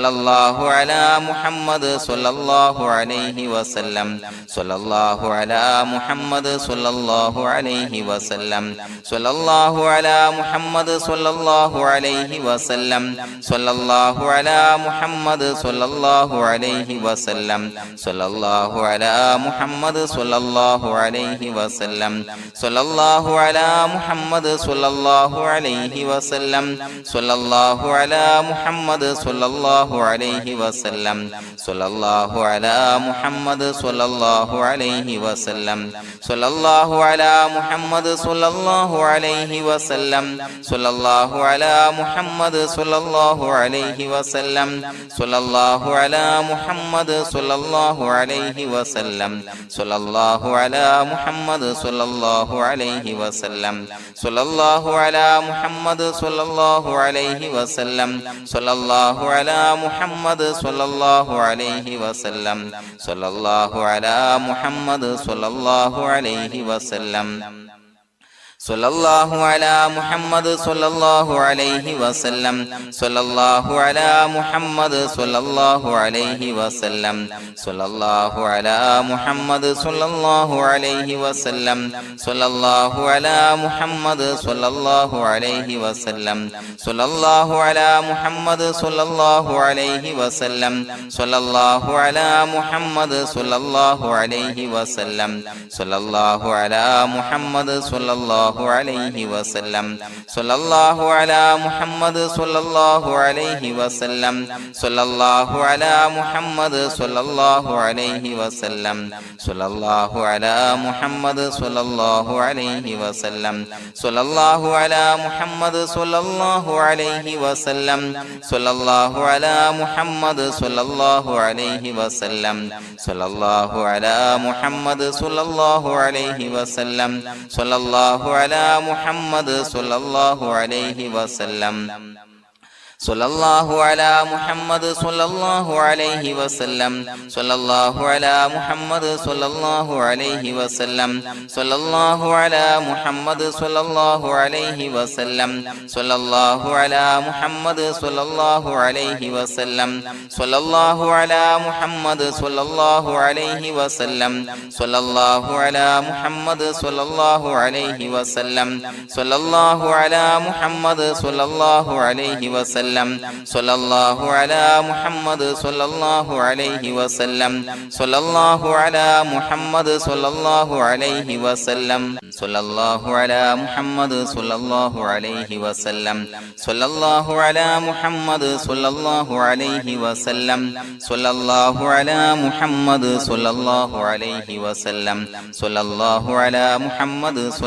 Speaker 1: സ്വല്ലല്ലാഹു അലാ മുഹമ്മദ് സ്വല്ലല്ലാഹു അലൈഹി വസല്ലം സ്വല്ലല്ലാഹു അലാ മുഹമ്മദ് സ്വല്ലല്ലാഹു അലൈഹി വസല്ലം സ്വല്ലല്ലാഹു അലാ മുഹമ്മദ് സ്വല്ലല്ലാഹു അലൈഹി വസല്ലം സ്വല്ലല്ലാഹു അലാ മുഹമ്മദ് സ്വല്ലല്ലാഹു അലൈഹി വസല്ലം സ്വല്ലല്ലാഹു അലാ മുഹമ്മദ് സ്വല്ലല്ലാഹു അലൈഹി വസല്ലം സ്വല്ലല്ലാഹു അലാ മുഹമ്മദ് സ്വല്ലല്ലാഹു അലൈഹി വസല്ലം സ്വല്ലല്ലാഹു അലാ മുഹമ്മദ് സ്വല്ലല്ലാഹു അലൈഹി വസല്ലം സ്വല്ലല്ലാഹു അലാ മുഹമ്മദ് സ്വല്ലല്ലാഹു അലൈഹി വസല്ലം സ്വല്ലല്ലാഹു അലാ മുഹമ്മദ് സ്വല്ലല്ലാഹു അലൈഹി വസല്ലം സ്വല്ലല്ലാഹു അലാ മുഹമ്മദ് സ്വല്ലല്ലാഹു അലൈഹി വസല്ലം സ്വല്ലല്ലാഹു അലാ മുഹമ്മദ് സ്വല്ലല്ലാഹു അലൈഹി വസല്ലം സ്വല്ലല്ലാഹു അലാ മുഹമ്മദ് സ്വല്ലല്ലാഹു അലൈഹി വസല്ലം സ്വല്ലല്ലാഹു അലാ മുഹമ്മദ് സ്വല്ലല്ലാഹു അലൈഹി വസല്ലം സ്വല്ലല്ലാഹു അലാ മുഹമ്മദ് സ്വല്ലല്ലാഹു അലൈഹി വസല്ലം സ്വല്ലല്ലാഹു അലാ മുഹമ്മദ് സ്വല്ലല്ലാഹു അലൈഹി വസല്ലം സ്വല്ലല്ലാഹു അലാ മുഹമ്മദ് സ്വല്ലല്ലാഹു അലൈഹി വസല്ലം സ്വല്ലല്ലാഹു അലാ മുഹമ്മദ് സ്വല്ലല്ലാഹു അലൈഹി വസല്ലം സ്വല്ലല്ലാഹു അലാ മുഹമ്മദ് സ്വല്ലല്ലാഹു അലൈഹി വസല്ലം സ്വല്ലല്ലാഹു അലാ മുഹമ്മദ് സ്വല്ലല്ലാഹു അലൈഹി വസല്ലം സ്വല്ലല്ലാഹു അലാ മുഹമ്മദ് സ്വല്ലല്ലാഹു അലൈഹി വസല്ലം സ്വല്ലല്ലാഹു അലാ മുഹമ്മദ് സ്വല്ലല്ലാഹു അലൈഹി വസല്ലം സ്വല്ലല്ലാഹു അലാ മുഹമ്മദ് സ്വല്ലല്ലാഹു അലൈഹി വസല്ലം സ്വല്ലല്ലാഹു അലാ മുഹമ്മദ് സ്വല്ലല്ലാഹു അലൈഹി വസല്ലം സ്വല്ലല്ലാഹു അലാ മുഹമ്മദ് സ്വല്ലല്ലാഹു അലൈഹി വസല്ലം സ്വല്ലല്ലാഹു അലാ മുഹമ്മദ് സ്വല്ലല്ലാഹു അലൈഹി വസല്ലം സ്വല്ലല്ലാഹു അലാ മുഹമ്മദ് സ്വല്ലല്ലാഹു അലൈഹി വസല്ലം സ്വല്ലല്ലാഹു അലാ മുഹമ്മദ് സ്വല്ലല്ലാഹു അലൈഹി വസല്ലം സ്വല്ലല്ലാഹു അലാ മുഹമ്മദ് സ്വല്ലല്ലാഹു അലൈഹി വസല്ലം സ്വല്ലല്ലാഹു അലാ മുഹമ്മദ് സ്വല്ലല്ലാഹു അലൈഹി വസല്ലം സ്വല്ലല്ലാഹു അലാ മുഹമ്മദ് സ്വല്ലല്ലാഹു അലൈഹി വസല്ലം സ്വല്ലല്ലാഹു അലാ മുഹമ്മദ് സ്വല്ലല്ലാഹു അലൈഹി വസല്ലം സ്വല്ലല്ലാഹു അലാ മുഹമ്മദ് സ്വല്ലല്ലാഹു അലൈഹി വസല്ലം സ്വല്ലല്ലാഹു അലാ മുഹമ്മദ് സ്വല്ലല്ലാഹു അലൈഹി വസല്ലം സ്വല്ലല്ലാഹു അലാ മുഹമ്മദ് സ്വല്ലല്ലാഹു അലൈഹി വസല്ലം സ്വല്ലല്ലാഹു അലാ മുഹമ്മദ് സ്വല്ലല്ലാഹു അലൈഹി വസല്ലം സ്വല്ലല്ലാഹു അലാ മുഹമ്മദ് സ്വല്ലല്ലാഹു അലൈഹി വസല്ലം സ്വല്ലല്ലാഹു അലാ മുഹമ്മദ് സ്വല്ലല്ലാഹു അലൈഹി വസല്ലം സ്വല്ലല്ലാഹു അലാ മുഹമ്മദ് സ്വല്ലല്ലാഹു അലൈഹി വസല്ലം സ്വല്ലല്ലാഹു അലാ മുഹമ്മദ് സ്വല്ലല്ലാഹു അലൈഹി വസല്ലം സ്വല്ലല്ലാഹു അലാ മുഹമ്മദ് സ്വല്ലല്ലാഹു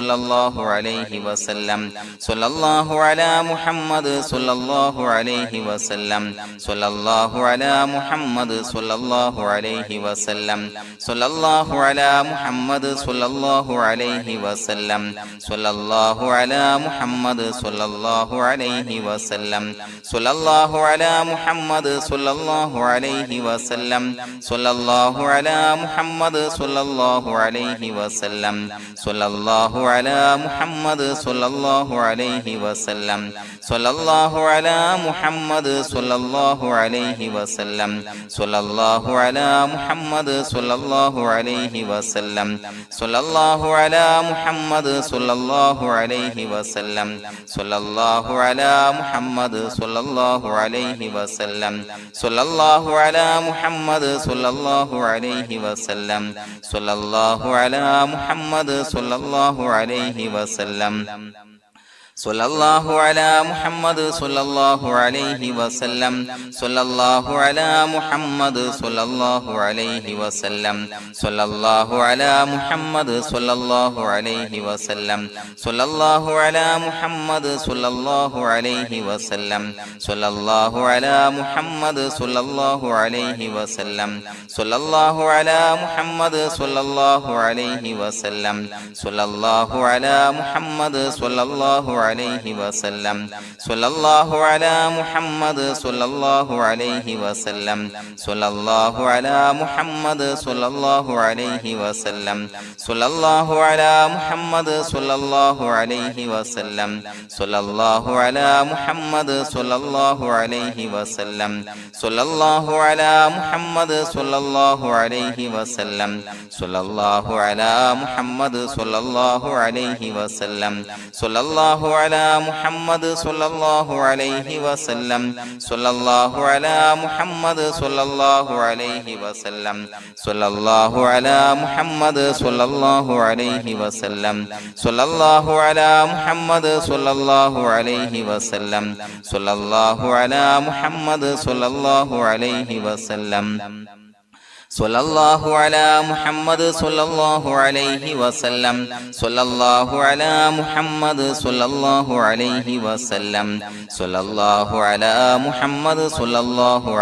Speaker 1: അലൈഹി വസല്ലം സ്വല്ലല്ലാഹു അലാ മുഹമ്മദ് സ്വല്ലല്ലാഹു അലൈഹി വസല്ലം സ്വല്ലല്ലാഹു അലാ മുഹമ്മദ് സ്വല്ലല്ലാഹു അലൈഹി വസല്ലം സ്വല്ലല്ലാഹു അലാ മുഹമ്മദ് സ്വല്ലല്ലാഹു അലൈഹി വസല്ലം സ്വല്ലല്ലാഹു അലാ മുഹമ്മദ് സ്വല്ലല്ലാഹു അലൈഹി വസല്ലം സ്വല്ലല്ലാഹു അലാ മുഹമ്മദ് സ്വല്ലല്ലാഹു അലൈഹി വസല്ലം സ്വല്ലല്ലാഹു അലാ മുഹമ്മദ് സ്വല്ലല്ലാഹു അലൈഹി വസല്ലം സ്വല്ലല്ലാഹു അലാ മുഹമ്മദ് സ്വല്ലല്ലാഹു അലൈഹി വസല്ലം സ്വല്ലല്ലാഹു അലാ മുഹമ്മദ് സ്വല്ലല്ലാഹു അലൈഹി വസല്ലം സ്വല്ലല്ലാഹു അലാ മുഹമ്മദ് സ്വല്ലല്ലാഹു അലൈഹി വസല്ലം സ്വല്ലല്ലാഹു അലാ മുഹമ്മദ് സ്വല്ലല്ലാഹു അലൈഹി വസല്ലം സ്വല്ലല്ലാഹു അലാ മുഹമ്മദ് സ്വല്ലല്ലാഹു അലൈഹി വസല്ലം സ്വല്ലല്ലാഹു അലാ മുഹമ്മദ് സ്വല്ലല്ലാഹു അലൈഹി വസല്ലം സ്വല്ലല്ലാഹു അലാ മുഹമ്മദ് സ്വല്ലല്ലാഹു അലൈഹി വസല്ലം സ്വല്ലല്ലാഹു അലാ മുഹമ്മദ് സ്വല്ലല്ലാഹു അലൈഹി വസല്ലം സ്വല്ലല്ലാഹു അലാ മുഹമ്മദ് സ്വല്ലല്ലാഹു അലൈഹി വസല്ലം സ്വല്ലല്ലാഹു അലാ മുഹമ്മദ് സ്വല്ലല്ലാഹു അലൈഹി വസല്ലം സ്വല്ലല്ലാഹു അലാ മുഹമ്മദ് സ്വല്ലല്ലാഹു അലൈഹി വസല്ലം സ്വല്ലല്ലാഹു അലാ മുഹമ്മദ് സ്വല്ലല്ലാഹു അലൈഹി വസല്ലം സ്വല്ലല്ലാഹു അലാ മുഹമ്മദ് സ്വല്ലല്ലാഹു അലൈഹി വസല്ലം സ്വല്ലല്ലാഹു അലാ മുഹമ്മദ് സ്വല്ലല്ലാഹു അലൈഹി വസല്ലം സ്വല്ലല്ലാഹു അലാ മുഹമ്മദ് സ്വല്ലല്ലാഹു അലൈഹി വസല്ലം സ്വല്ലല്ലാഹു അലാ മുഹമ്മദ് സ്വല്ലല്ലാഹു അലൈഹി വസല്ലം സ്വല്ലല്ലാഹു അലാ മുഹമ്മദ് സ്വല്ലല്ലാഹു അലൈഹി വസല്ലം സ്വല്ലല്ലാഹു അലാ മുഹമ്മദ് സ്വല്ലല്ലാഹു അലൈഹി വസല്ലം സ്വല്ലല്ലാഹു അലാ മുഹമ്മദ് സ്വല്ലല്ലാഹു അലൈഹി വസല്ലം സ്വല്ലല്ലാഹു അലാ മുഹമ്മദ് സ്വല്ലല്ലാഹു അലൈഹി വസല്ലം സ്വല്ലല്ലാഹു അലാ മുഹമ്മദ് സ്വല്ലല്ലാഹു അലൈഹി വസല്ലം സ്വല്ലല്ലാഹു അലാ മുഹമ്മദ് സ്വല്ലല്ലാഹു അലൈഹി വസല്ലം സ്വല്ലല്ലാഹു അലാ മുഹമ്മദ് സ്വല്ലല്ലാഹു അലൈഹി വസല്ലം സ്വല്ലല്ലാഹു അലാ മുഹമ്മദ് സ്വല്ലല്ലാഹു അലൈഹി വസല്ലം സ്വല്ലല്ലാഹു അലാ മുഹമ്മദ് സ്വല്ലല്ലാഹു അലൈഹി വസല്ലം സ്വല്ലല്ലാഹു അലാ മുഹമ്മദ് സ്വല്ലല്ലാഹു അലൈഹി വസല്ലം സ്വല്ലല്ലാഹു അലാ മുഹമ്മദ് സ്വല്ലല്ലാഹു അലൈഹി വസല്ലം സ്വല്ലല്ലാഹു അലാ മുഹമ്മദ് സ്വല്ലല്ലാഹു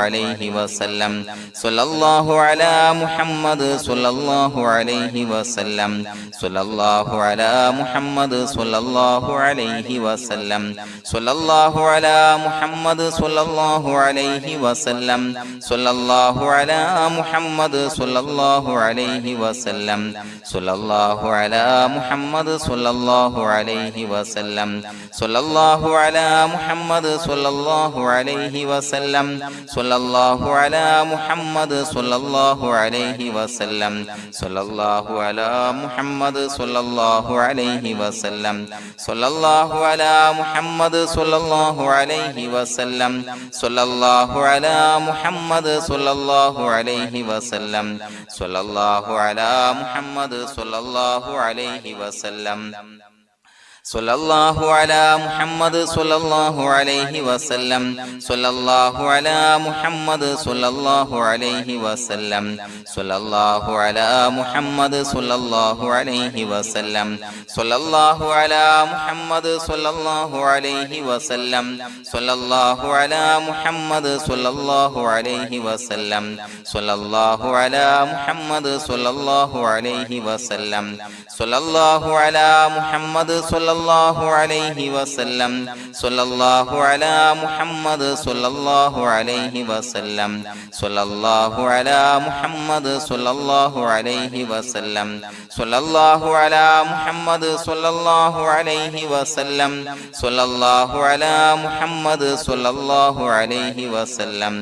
Speaker 1: അലൈഹി വസല്ലം സ്വല്ലല്ലാഹു അലാ മുഹമ്മദ് സ്വല്ലല്ലാഹു അലൈഹി വസല്ലം സ്വല്ലല്ലാഹു അലാ മുഹമ്മദ് സ്വല്ലല്ലാഹു അലൈഹി വസല്ലം സ്വല്ലല്ലാഹു അലാ മുഹമ്മദ് സ്വല്ലല്ലാഹു അലൈഹി വസല്ലം സ്വല്ലല്ലാഹു അലാ മുഹമ്മദ് സ്വല്ലല്ലാഹു അലൈഹി വസല്ലം സ്വല്ലല്ലാഹു അലാ മുഹമ്മദ് സ്വല്ലല്ലാഹു അലൈഹി വസല്ലം സ്വല്ലല്ലാഹു അലാ മുഹമ്മദ് സ്വല്ലല്ലാഹു അലൈഹി വസല്ലം സ്വല്ലല്ലാഹു അലാ മുഹമ്മദ് സ്വല്ലല്ലാഹു അലൈഹി വസല്ലം സ്വല്ലല്ലാഹു അലാ മുഹമ്മദ് സ്വല്ലല്ലാഹു അലൈഹി വസല്ലം സ്വല്ലല്ലാഹു അലാ മുഹമ്മദ് സ്വല്ലല്ലാഹു അലൈഹി വസല്ലം സ്വല്ലല്ലാഹു അലാ മുഹമ്മദ് സ്വല്ലല്ലാഹു അലൈഹി വസല്ലം സ്വല്ലല്ലാഹു അലാ മുഹമ്മദ് സ്വല്ലല്ലാഹു അലൈഹി വസല്ലം സ്വല്ലല്ലാഹു അലാ മുഹമ്മദ് സ്വല്ലല്ലാഹു അലൈഹി വസല്ലം സ്വല്ലല്ലാഹു അലാ മുഹമ്മദ് സ്വല്ലല്ലാഹു അലൈഹി വസല്ലം സ്വല്ലല്ലാഹു അലാ മുഹമ്മദ് സ്വല്ലല്ലാഹു അലൈഹി വസല്ലം സ്വല്ലല്ലാഹു അലാ മുഹമ്മദ് സ്വല്ലല്ലാഹു അലൈഹി വസല്ലം സ്വല്ലല്ലാഹു അലാ മുഹമ്മദ് സ്വല്ലല്ലാഹു അലൈഹി വസല്ലം സ്വല്ലല്ലാഹു അലാ മുഹമ്മദ് സ്വല്ലല്ലാഹു അലൈഹി വസല്ലം സ്വല്ലല്ലാഹു അലാ മുഹമ്മദ് സ്വല്ലല്ലാഹു സ്വല്ലല്ലാഹു അലൈഹി വസല്ലം സ്വല്ലല്ലാഹു അലാ മുഹമ്മദ് സ്വല്ലല്ലാഹു അലൈഹി വസല്ലം സ്വല്ലല്ലാഹു അലാ മുഹമ്മദ് സ്വല്ലല്ലാഹു അലൈഹി വസല്ലം സ്വല്ലല്ലാഹു അലാ മുഹമ്മദ് സ്വല്ലല്ലാഹു അലൈഹി വസല്ലം സ്വല്ലല്ലാഹു അലാ മുഹമ്മദ് സ്വല്ലല്ലാഹു അലൈഹി വസല്ലം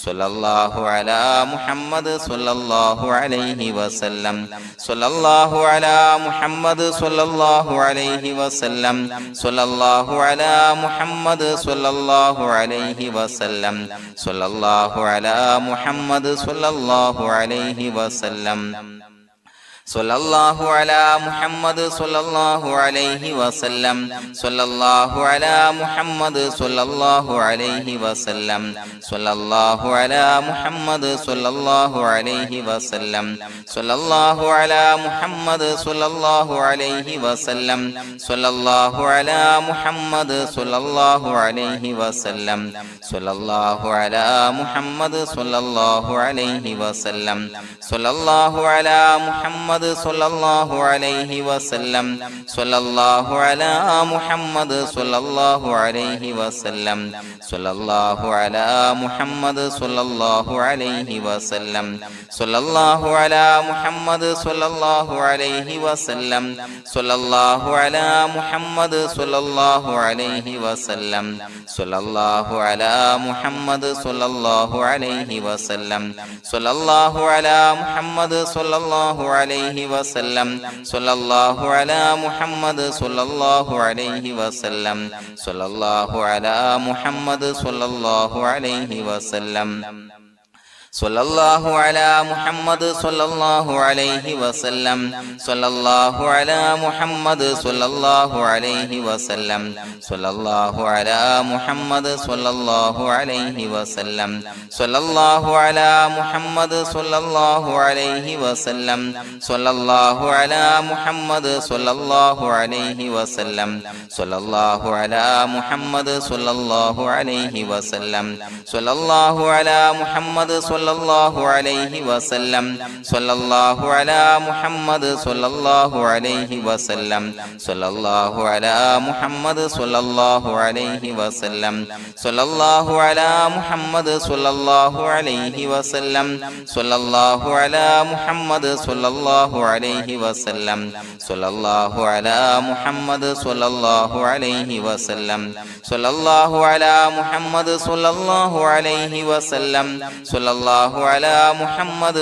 Speaker 1: സ്വല്ലല്ലാഹു അലാ മുഹമ്മദ് സ്വല്ലല്ലാഹു അലൈഹി വസല്ലം സ്വല്ലല്ലാഹു അലാ മുഹമ്മദ് സ്വല്ലല്ലാഹു അലൈഹി വസല്ലം സ്വല്ലല്ലാഹു അലാ മുഹമ്മദ് സ്വല്ലല്ലാഹു അലൈഹി വസല്ലം സ്വല്ലല്ലാഹു അലാ മുഹമ്മദ് സ്വല്ലല്ലാഹു അലൈഹി വസല്ലം സ്വല്ലല്ലാഹു അലാ മുഹമ്മദ് സ്വല്ലല്ലാഹു അലൈഹി വസല്ലം സ്വല്ലല്ലാഹു അലാ മുഹമ്മദ് സ്വല്ലല്ലാഹു അലൈഹി വസല്ലം സ്വല്ലല്ലാഹു അലാ മുഹമ്മദ് സ്വല്ലല്ലാഹു അലൈഹി വസല്ലം സ്വല്ലല്ലാഹു അലാ മുഹമ്മദ് സ്വല്ലല്ലാഹു അലൈഹി വസല്ലം സ്വല്ലല്ലാഹു അലാ മുഹമ്മദ് സ്വല്ലല്ലാഹു അലൈഹി വസല്ലം സ്വല്ലല്ലാഹു അലാ മുഹമ്മദ് സ്വല്ലല്ലാഹു അലൈഹി വസല്ലം സ്വല്ലല്ലാഹു അലാ മുഹമ്മദ് സ്വല്ലല്ലാഹു അലൈഹി വസല്ലം സ്വല്ലല്ലാഹു അലാ മുഹമ്മദ് സ്വല്ലല്ലാഹു അലൈഹി വസല്ലം സ്വല്ലല്ലാഹു അലാ മുഹമ്മദ് സ്വല്ലല്ലാഹു അലൈഹി വസല്ലം സ്വല്ലല്ലാഹു അലാ മുഹമ്മദ് സ്വല്ലല്ലാഹു അലൈഹി വസല്ലം സ്വല്ലല്ലാഹു അലാ മുഹമ്മദ് സ്വല്ലല്ലാഹു അലൈഹി വസല്ലം സ്വല്ലല്ലാഹു അലാ മുഹമ്മദ് സ്വല്ലല്ലാഹു അലൈഹി വസല്ലം സ്വല്ലല്ലാഹു അലാ മുഹമ്മദ് സ്വല്ലല്ലാഹു അലൈഹി വസല്ലം സ്വല്ലല്ലാഹു അലാ മുഹമ്മദ് സ്വല്ലല്ലാഹു അലൈഹി വസല്ലം സ്വല്ലല്ലാഹു അലാ മുഹമ്മദ് സ്വല്ലല്ലാഹു അലൈഹി വസല്ലം സ്വല്ലല്ലാഹു അലാ മുഹമ്മദ് സ്വല്ലല്ലാഹു അലൈഹി വസല്ലം സ്വല്ലല്ലാഹു അലാ മുഹമ്മദ് സ്വല്ലല്ലാഹു അലൈഹി വസല്ലം സ്വല്ലല്ലാഹു അലാ മുഹമ്മദ് സ്വല്ലല്ലാഹു അലൈഹി വസല്ലം സ്വല്ലല്ലാഹു അലാ മുഹമ്മദ് സ്വല്ലല്ലാഹു അലൈഹി വസല്ലം സ്വല്ലല്ലാഹു അലാ മുഹമ്മദ് സ്വല്ലല്ലാഹു അലൈഹി വസല്ലം സ്വല്ലല്ലാഹു അലാ മുഹമ്മദ് സ്വല്ലല്ലാഹു അലൈഹി വസല്ലം സ്വല്ലല്ലാഹു അലാ മുഹമ്മദ് സ്വല്ലല്ലാഹു അലൈഹി വസല്ലം സ്വല്ലല്ലാഹു അലാ മുഹമ്മദ് സ്വല്ലല്ലാഹു അലൈഹി വസല്ലം സ്വല്ലല്ലാഹു അലാ മുഹമ്മദ് സ്വല്ലല്ലാഹു അലൈഹി വസല്ലം സ്വല്ലല്ലാഹു അലാ മുഹമ്മദ് സ്വല്ലല്ലാഹു അലൈഹി വസല്ലം സ്വല്ലല്ലാഹു അലാ മുഹമ്മദ് സ്വല്ലല്ലാഹു അലൈഹി വസല്ലം സ്വല്ലല്ലാഹു അലാ മുഹമ്മദ് സ്വല്ലല്ലാഹു അലൈഹി വസല്ലം സ്വല്ലല്ലാഹു അലാ മുഹമ്മദ് സ്വല്ലല്ലാഹു അലൈഹി വസല്ലം സ്വല്ലല്ലാഹു അലാ മുഹമ്മദ് സ്വല്ലല്ലാഹു അലൈഹി വസല്ലം സ്വല്ലല്ലാഹു അലാ മുഹമ്മദ് സ്വല്ലല്ലാഹു അലൈഹി വസല്ലം സ്വല്ലല്ലാഹു അലാ മുഹമ്മദ്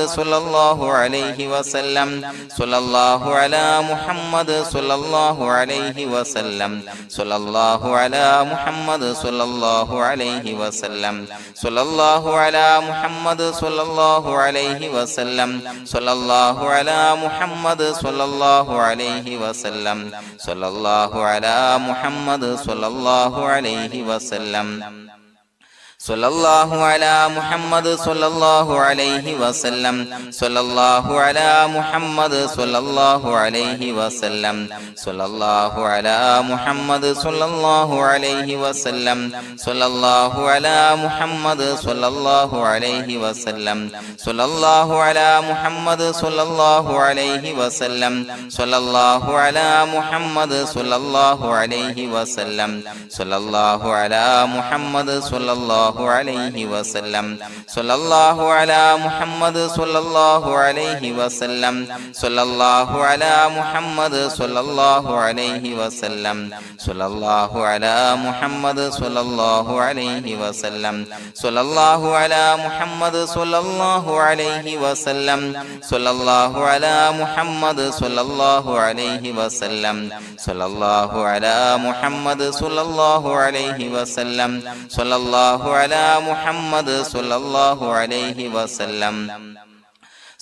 Speaker 1: സ്വല്ലല്ലാഹു അലൈഹി വസല്ലം സ്വല്ലല്ലാഹു അലാ മുഹമ്മദ് സ്വല്ലല്ലാഹു അലൈഹി വസല്ലം സ്വല്ലല്ലാഹു അലാ മുഹമ്മദ് സ്വല്ലല്ലാഹു അലൈഹി വസല്ലം സ്വല്ലല്ലാഹു അലാ മുഹമ്മദ് സ്വല്ലല്ലാഹു അലൈഹി വസല്ലം സ്വല്ലല്ലാഹു അലാ മുഹമ്മദ് സ്വല്ലല്ലാഹു അലൈഹി വസല്ലം സ്വല്ലല്ലാഹു അലാ മുഹമ്മദ് സ്വല്ലല്ലാഹു അലൈഹി വസല്ലം സ്വല്ലല്ലാഹു അലാ മുഹമ്മദ് സ്വല്ലല്ലാഹു അലൈഹി വസല്ലം സ്വല്ലല്ലാഹു അലാ മുഹമ്മദ് സ്വല്ലല്ലാഹു അലൈഹി വസല്ലം സ്വല്ലല്ലാഹു അലാ മുഹമ്മദ് സ്വല്ലല്ലാഹു അലൈഹി വസല്ലം സ്വല്ലല്ലാഹു അലാ മുഹമ്മദ് സ്വല്ലല്ലാഹു അലൈഹി വസല്ലം സ്വല്ലല്ലാഹു അലാ മുഹമ്മദ് സ്വല്ലല്ലാഹു അലൈഹി വസല്ലം സ്വല്ലല്ലാഹു അലാ മുഹമ്മദ് സ്വല്ലല്ലാഹു അലൈഹി വസല്ലം സ്വല്ലല്ലാഹു അലാ മുഹമ്മദ് സ്വല്ലല്ലാഹു അലൈഹി വസല്ലം സ്വല്ലല്ലാഹു അലാ മുഹമ്മദ് സ്വല്ലല്ലാഹു അലൈഹി വസല്ലം സ്വല്ലല്ലാഹു അലാ മുഹമ്മദ് സ്വല്ലല്ലാഹു അലൈഹി വസല്ലം സ്വല്ലല്ലാഹു അലാ മുഹമ്മദ് സ്വല്ലല്ലാഹു അലൈഹി വസല്ലം സ്വല്ലല്ലാഹു അലാ മുഹമ്മദ് സ്വല്ലല്ലാഹു അലൈഹി വസല്ലം സ്വല്ലല്ലാഹു അലാ മുഹമ്മദ് സ്വല്ലല്ലാഹു അലൈഹി വസല്ലം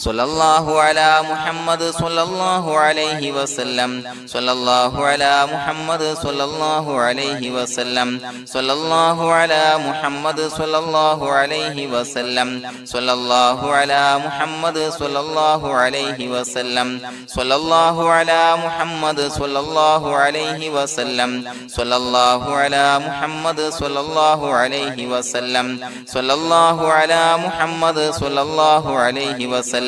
Speaker 1: സ്വല്ലല്ലാഹു അലാ മുഹമ്മദ് സ്വല്ലല്ലാഹു അലൈഹി വസല്ലം സ്വല്ലല്ലാഹു അലാ മുഹമ്മദ് സ്വല്ലല്ലാഹു അലൈഹി വസല്ലം സ്വല്ലല്ലാഹു അലാ മുഹമ്മദ് സ്വല്ലല്ലാഹു അലൈഹി വസല്ലം സ്വല്ലല്ലാഹു അലാ മുഹമ്മദ് സ്വല്ലല്ലാഹു അലൈഹി വസല്ലം സ്വല്ലല്ലാഹു അലാ മുഹമ്മദ് സ്വല്ലല്ലാഹു അലൈഹി വസല്ലം സ്വല്ലല്ലാഹു അലാ മുഹമ്മദ് സ്വല്ലല്ലാഹു അലൈഹി വസല്ലം സ്വല്ലല്ലാഹു അലാ മുഹമ്മദ് സ്വല്ലല്ലാഹു അലൈഹി വസല്ലം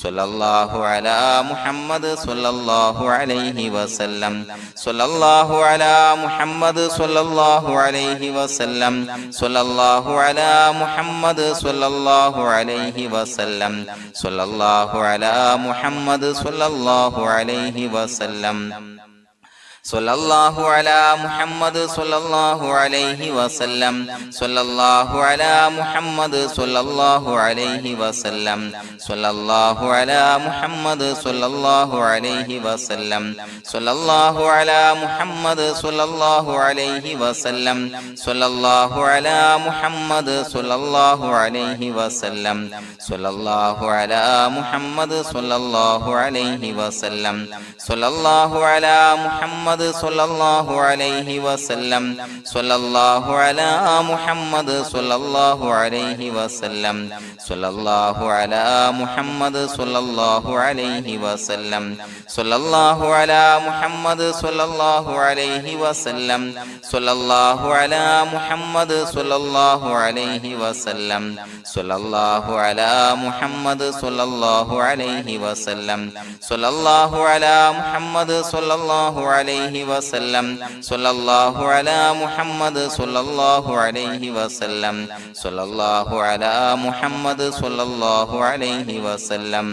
Speaker 1: സ്വല്ലല്ലാഹു അലാ മുഹമ്മദ് സ്വല്ലല്ലാഹു അലൈഹി വസല്ലം സ്വല്ലല്ലാഹു അലാ മുഹമ്മദ് സ്വല്ലല്ലാഹു അലൈഹി വസല്ലം സ്വല്ലല്ലാഹു അലാ മുഹമ്മദ് സ്വല്ലല്ലാഹു അലൈഹി വസല്ലം സ്വല്ലല്ലാഹു അലാ മുഹമ്മദ് സ്വല്ലല്ലാഹു അലൈഹി വസല്ലം സ്വല്ലല്ലാഹു അലാ മുഹമ്മദ് സ്വല്ലല്ലാഹു അലൈഹി വസല്ലം സ്വല്ലല്ലാഹു അലാ മുഹമ്മദ് സ്വല്ലല്ലാഹു അലൈഹി വസല്ലം സ്വല്ലല്ലാഹു അലാ മുഹമ്മദ് സ്വല്ലല്ലാഹു അലൈഹി വസല്ലം സ്വല്ലല്ലാഹു അലാ മുഹമ്മദ് സ്വല്ലല്ലാഹു അലൈഹി വസല്ലം സ്വല്ലല്ലാഹു അലാ മുഹമ്മദ് സ്വല്ലല്ലാഹു അലൈഹി വസല്ലം സ്വല്ലല്ലാഹു അലാ മുഹമ്മദ് സ്വല്ലല്ലാഹു അലൈഹി വസല്ലം സ്വല്ലല്ലാഹു അലാ മുഹമ്മദ് സ്വല്ലല്ലാഹു അലൈഹി വസല്ലം സ്വല്ലല്ലാഹു അലാ മുഹമ്മദ് സ്വല്ലല്ലാഹു അലൈഹി വസല്ലം സ്വല്ലല്ലാഹു അലാ മുഹമ്മദ് സ്വല്ലല്ലാഹു അലൈഹി വസല്ലം സ്വല്ലല്ലാഹു അലാ മുഹമ്മദ് സ്വല്ലല്ലാഹു അലൈഹി വസല്ലം സ്വല്ലല്ലാഹു അലാ മുഹമ്മദ് സ്വല്ലല്ലാഹു അലൈഹി വസല്ലം സ്വല്ലല്ലാഹു അലാ മുഹമ്മദ് സ്വല്ലല്ലാഹു അലൈഹി വസല്ലം സ്വല്ലല്ലാഹു അലാ മുഹമ്മദ് സ്വല്ലല്ലാഹു അലൈഹി വസല്ലം സ്വല്ലല്ലാഹു അലാ മുഹമ്മദ് സ്വല്ലല്ലാഹു അലൈഹി വസല്ലം സ്വല്ലല്ലാഹു അലാ മുഹമ്മദ് സ്വല്ലല്ലാഹു അലൈഹി വസല്ലം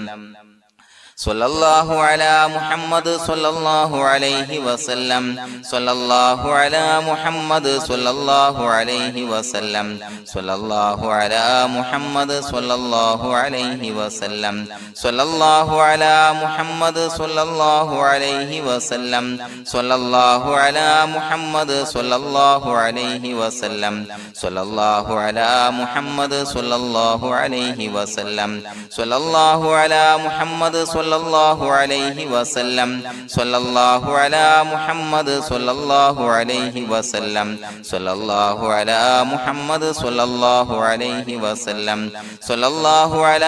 Speaker 1: സ്വല്ലല്ലാഹു അലാ മുഹമ്മദ് സ്വല്ലല്ലാഹു അലൈഹി വസല്ലം സ്വല്ലല്ലാഹു അലാ മുഹമ്മദ് സ്വല്ലല്ലാഹു അലൈഹി വസല്ലം സ്വല്ലല്ലാഹു അലാ മുഹമ്മദ് സ്വല്ലല്ലാഹു അലൈഹി വസല്ലം സ്വല്ലല്ലാഹു അലാ മുഹമ്മദ് സ്വല്ലല്ലാഹു അലൈഹി വസല്ലം സ്വല്ലല്ലാഹു അലാ മുഹമ്മദ് സ്വല്ലല്ലാഹു അലൈഹി വസല്ലം സ്വല്ലല്ലാഹു അലാ മുഹമ്മദ് സ്വല്ലല്ലാഹു അലൈഹി വസല്ലം സ്വല്ലല്ലാഹു അലാ മുഹമ്മദ് സ്വല്ലല്ലാഹു അലൈഹി വസല്ലം സ്വല്ലല്ലാഹു അലാ മുഹമ്മദ് സ്വല്ലല്ലാഹു അലൈഹി വസല്ലം സ്വല്ലല്ലാഹു അലാ മുഹമ്മദ് സ്വല്ലല്ലാഹു അലൈഹി വസല്ലം സ്വല്ലല്ലാഹു അലാ മുഹമ്മദ് സ്വല്ലല്ലാഹു അലൈഹി വസല്ലം സ്വല്ലല്ലാഹു അലാ മുഹമ്മദ് സ്വല്ലല്ലാഹു അലൈഹി വസല്ലം സ്വല്ലല്ലാഹു അലാ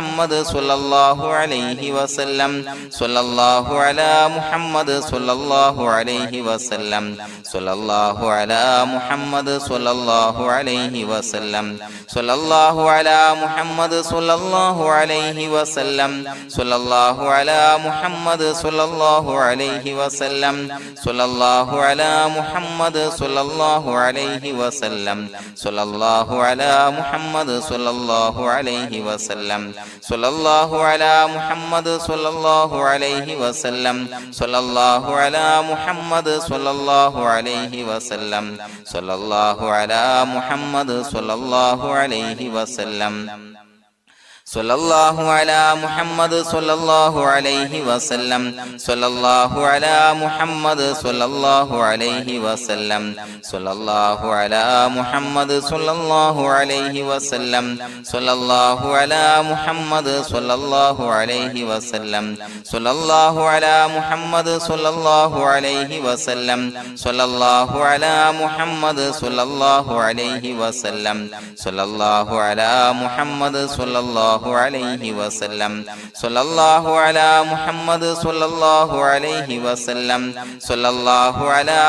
Speaker 1: മുഹമ്മദ് സ്വല്ലല്ലാഹു അലൈഹി വസല്ലം സ്വല്ലല്ലാഹു അലാ മുഹമ്മദ് സ്വല്ലല്ലാഹു അലൈഹി വസല്ലം സ്വല്ലല്ലാഹു അലാ മുഹമ്മദ് സ്വല്ലല്ലാഹു അലൈഹി വസല്ലം സ്വല്ലല്ലാഹു അലാ മുഹമ്മദ് സ്വല്ലല്ലാഹു അലൈഹി വസല്ലം സ്വല്ലല്ലാഹു അലാ മുഹമ്മദ് സ്വല്ലല്ലാഹു അലൈഹി വസല്ലം സ്വല്ലല്ലാഹു അലാ മുഹമ്മദ് സ്വല്ലല്ലാഹു അലൈഹി വസല്ലം സ്വല്ലല്ലാഹു അലാ മുഹമ്മദ് സ്വല്ലല്ലാഹു അലൈഹി വസല്ലം സ്വല്ലല്ലാഹു അലാ മുഹമ്മദ് സ്വല്ലല്ലാഹു അലൈഹി വസല്ലം സ്വല്ലല്ലാഹു അലാ മുഹമ്മദ് സ്വല്ലല്ലാഹു അലൈഹി വസല്ലം സ്വല്ലല്ലാഹു അലാ മുഹമ്മദ് സ്വല്ലല്ലാഹു അലൈഹി വസല്ലം സ്വല്ലല്ലാഹു അലാ മുഹമ്മദ് സ്വല്ലല്ലാഹു അലൈഹി വസല്ലം സ്വല്ലല്ലാഹു അലാ മുഹമ്മദ് സ്വല്ലല്ലാഹു അലൈഹി വസല്ലം സ്വല്ലല്ലാഹു അലാ മുഹമ്മദ് സ്വല്ലല്ലാഹു അലൈഹി വസല്ലം സ്വല്ലല്ലാഹു അലാ മുഹമ്മദ് സ്വല്ലല്ലാഹു അലൈഹി വസല്ലം സ്വല്ലല്ലാഹു അലാ മുഹമ്മദ് സ്വല്ലല്ലാഹു അലൈഹി വസല്ലം സ്വല്ലല്ലാഹു അലാ മുഹമ്മദ് സ്വല്ലല്ലാഹു അലൈഹി വസല്ലം സ്വല്ലല്ലാഹു അലാ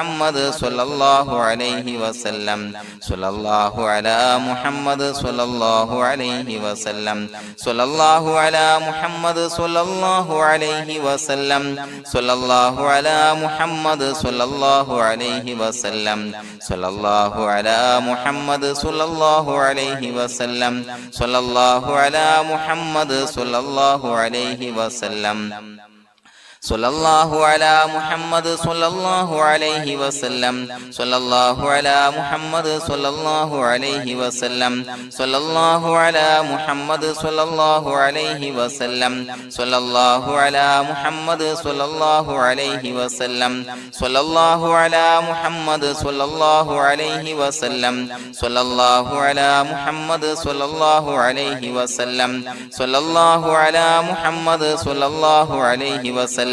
Speaker 1: മുഹമ്മദ് സ്വല്ലല്ലാഹു അലൈഹി വസല്ലം സ്വല്ലല്ലാഹു അലാ മുഹമ്മദ് സ്വല്ലല്ലാഹു അലൈഹി വസല്ലം സ്വല്ലല്ലാഹു അലാ മുഹമ്മദ് സ്വല്ലല്ലാഹു അലൈഹി വസല്ലം സ്വല്ലല്ലാഹു അലാ മുഹമ്മദ് സ്വല്ലല്ലാഹു അലൈഹി വസല്ലം സ്വല്ലല്ലാഹു അലാ മുഹമ്മദ് സ്വല്ലല്ലാഹു അലൈഹി വസല്ലം സ്വല്ലല്ലാഹു അലാ മുഹമ്മദ് സ്വല്ലല്ലാഹു അലൈഹി വസല്ലം സ്വല്ലല്ലാഹു അലാ മുഹമ്മദ് സ്വല്ലല്ലാഹു അലൈഹി വസല്ലം സ്വല്ലല്ലാഹു അലാ മുഹമ്മദ് സ്വല്ലല്ലാഹു അലൈഹി വസല്ലം സ്വല്ലല്ലാഹു അലാ മുഹമ്മദ് സ്വല്ലല്ലാഹു അലൈഹി വസല്ലം സ്വല്ലല്ലാഹു അലാ മുഹമ്മദ് സ്വല്ലല്ലാഹു അലൈഹി വസല്ലം സ്വല്ലല്ലാഹു അലാ മുഹമ്മദ് സ്വല്ലല്ലാഹു അലൈഹി വസല്ലം സ്വല്ലല്ലാഹു അലാ മുഹമ്മദ് സ്വല്ലല്ലാഹു അലൈഹി വസല്ലം സ്വല്ലല്ലാഹു അലാ മുഹമ്മദ് സ്വല്ലല്ലാഹു അലൈഹി വസല്ലം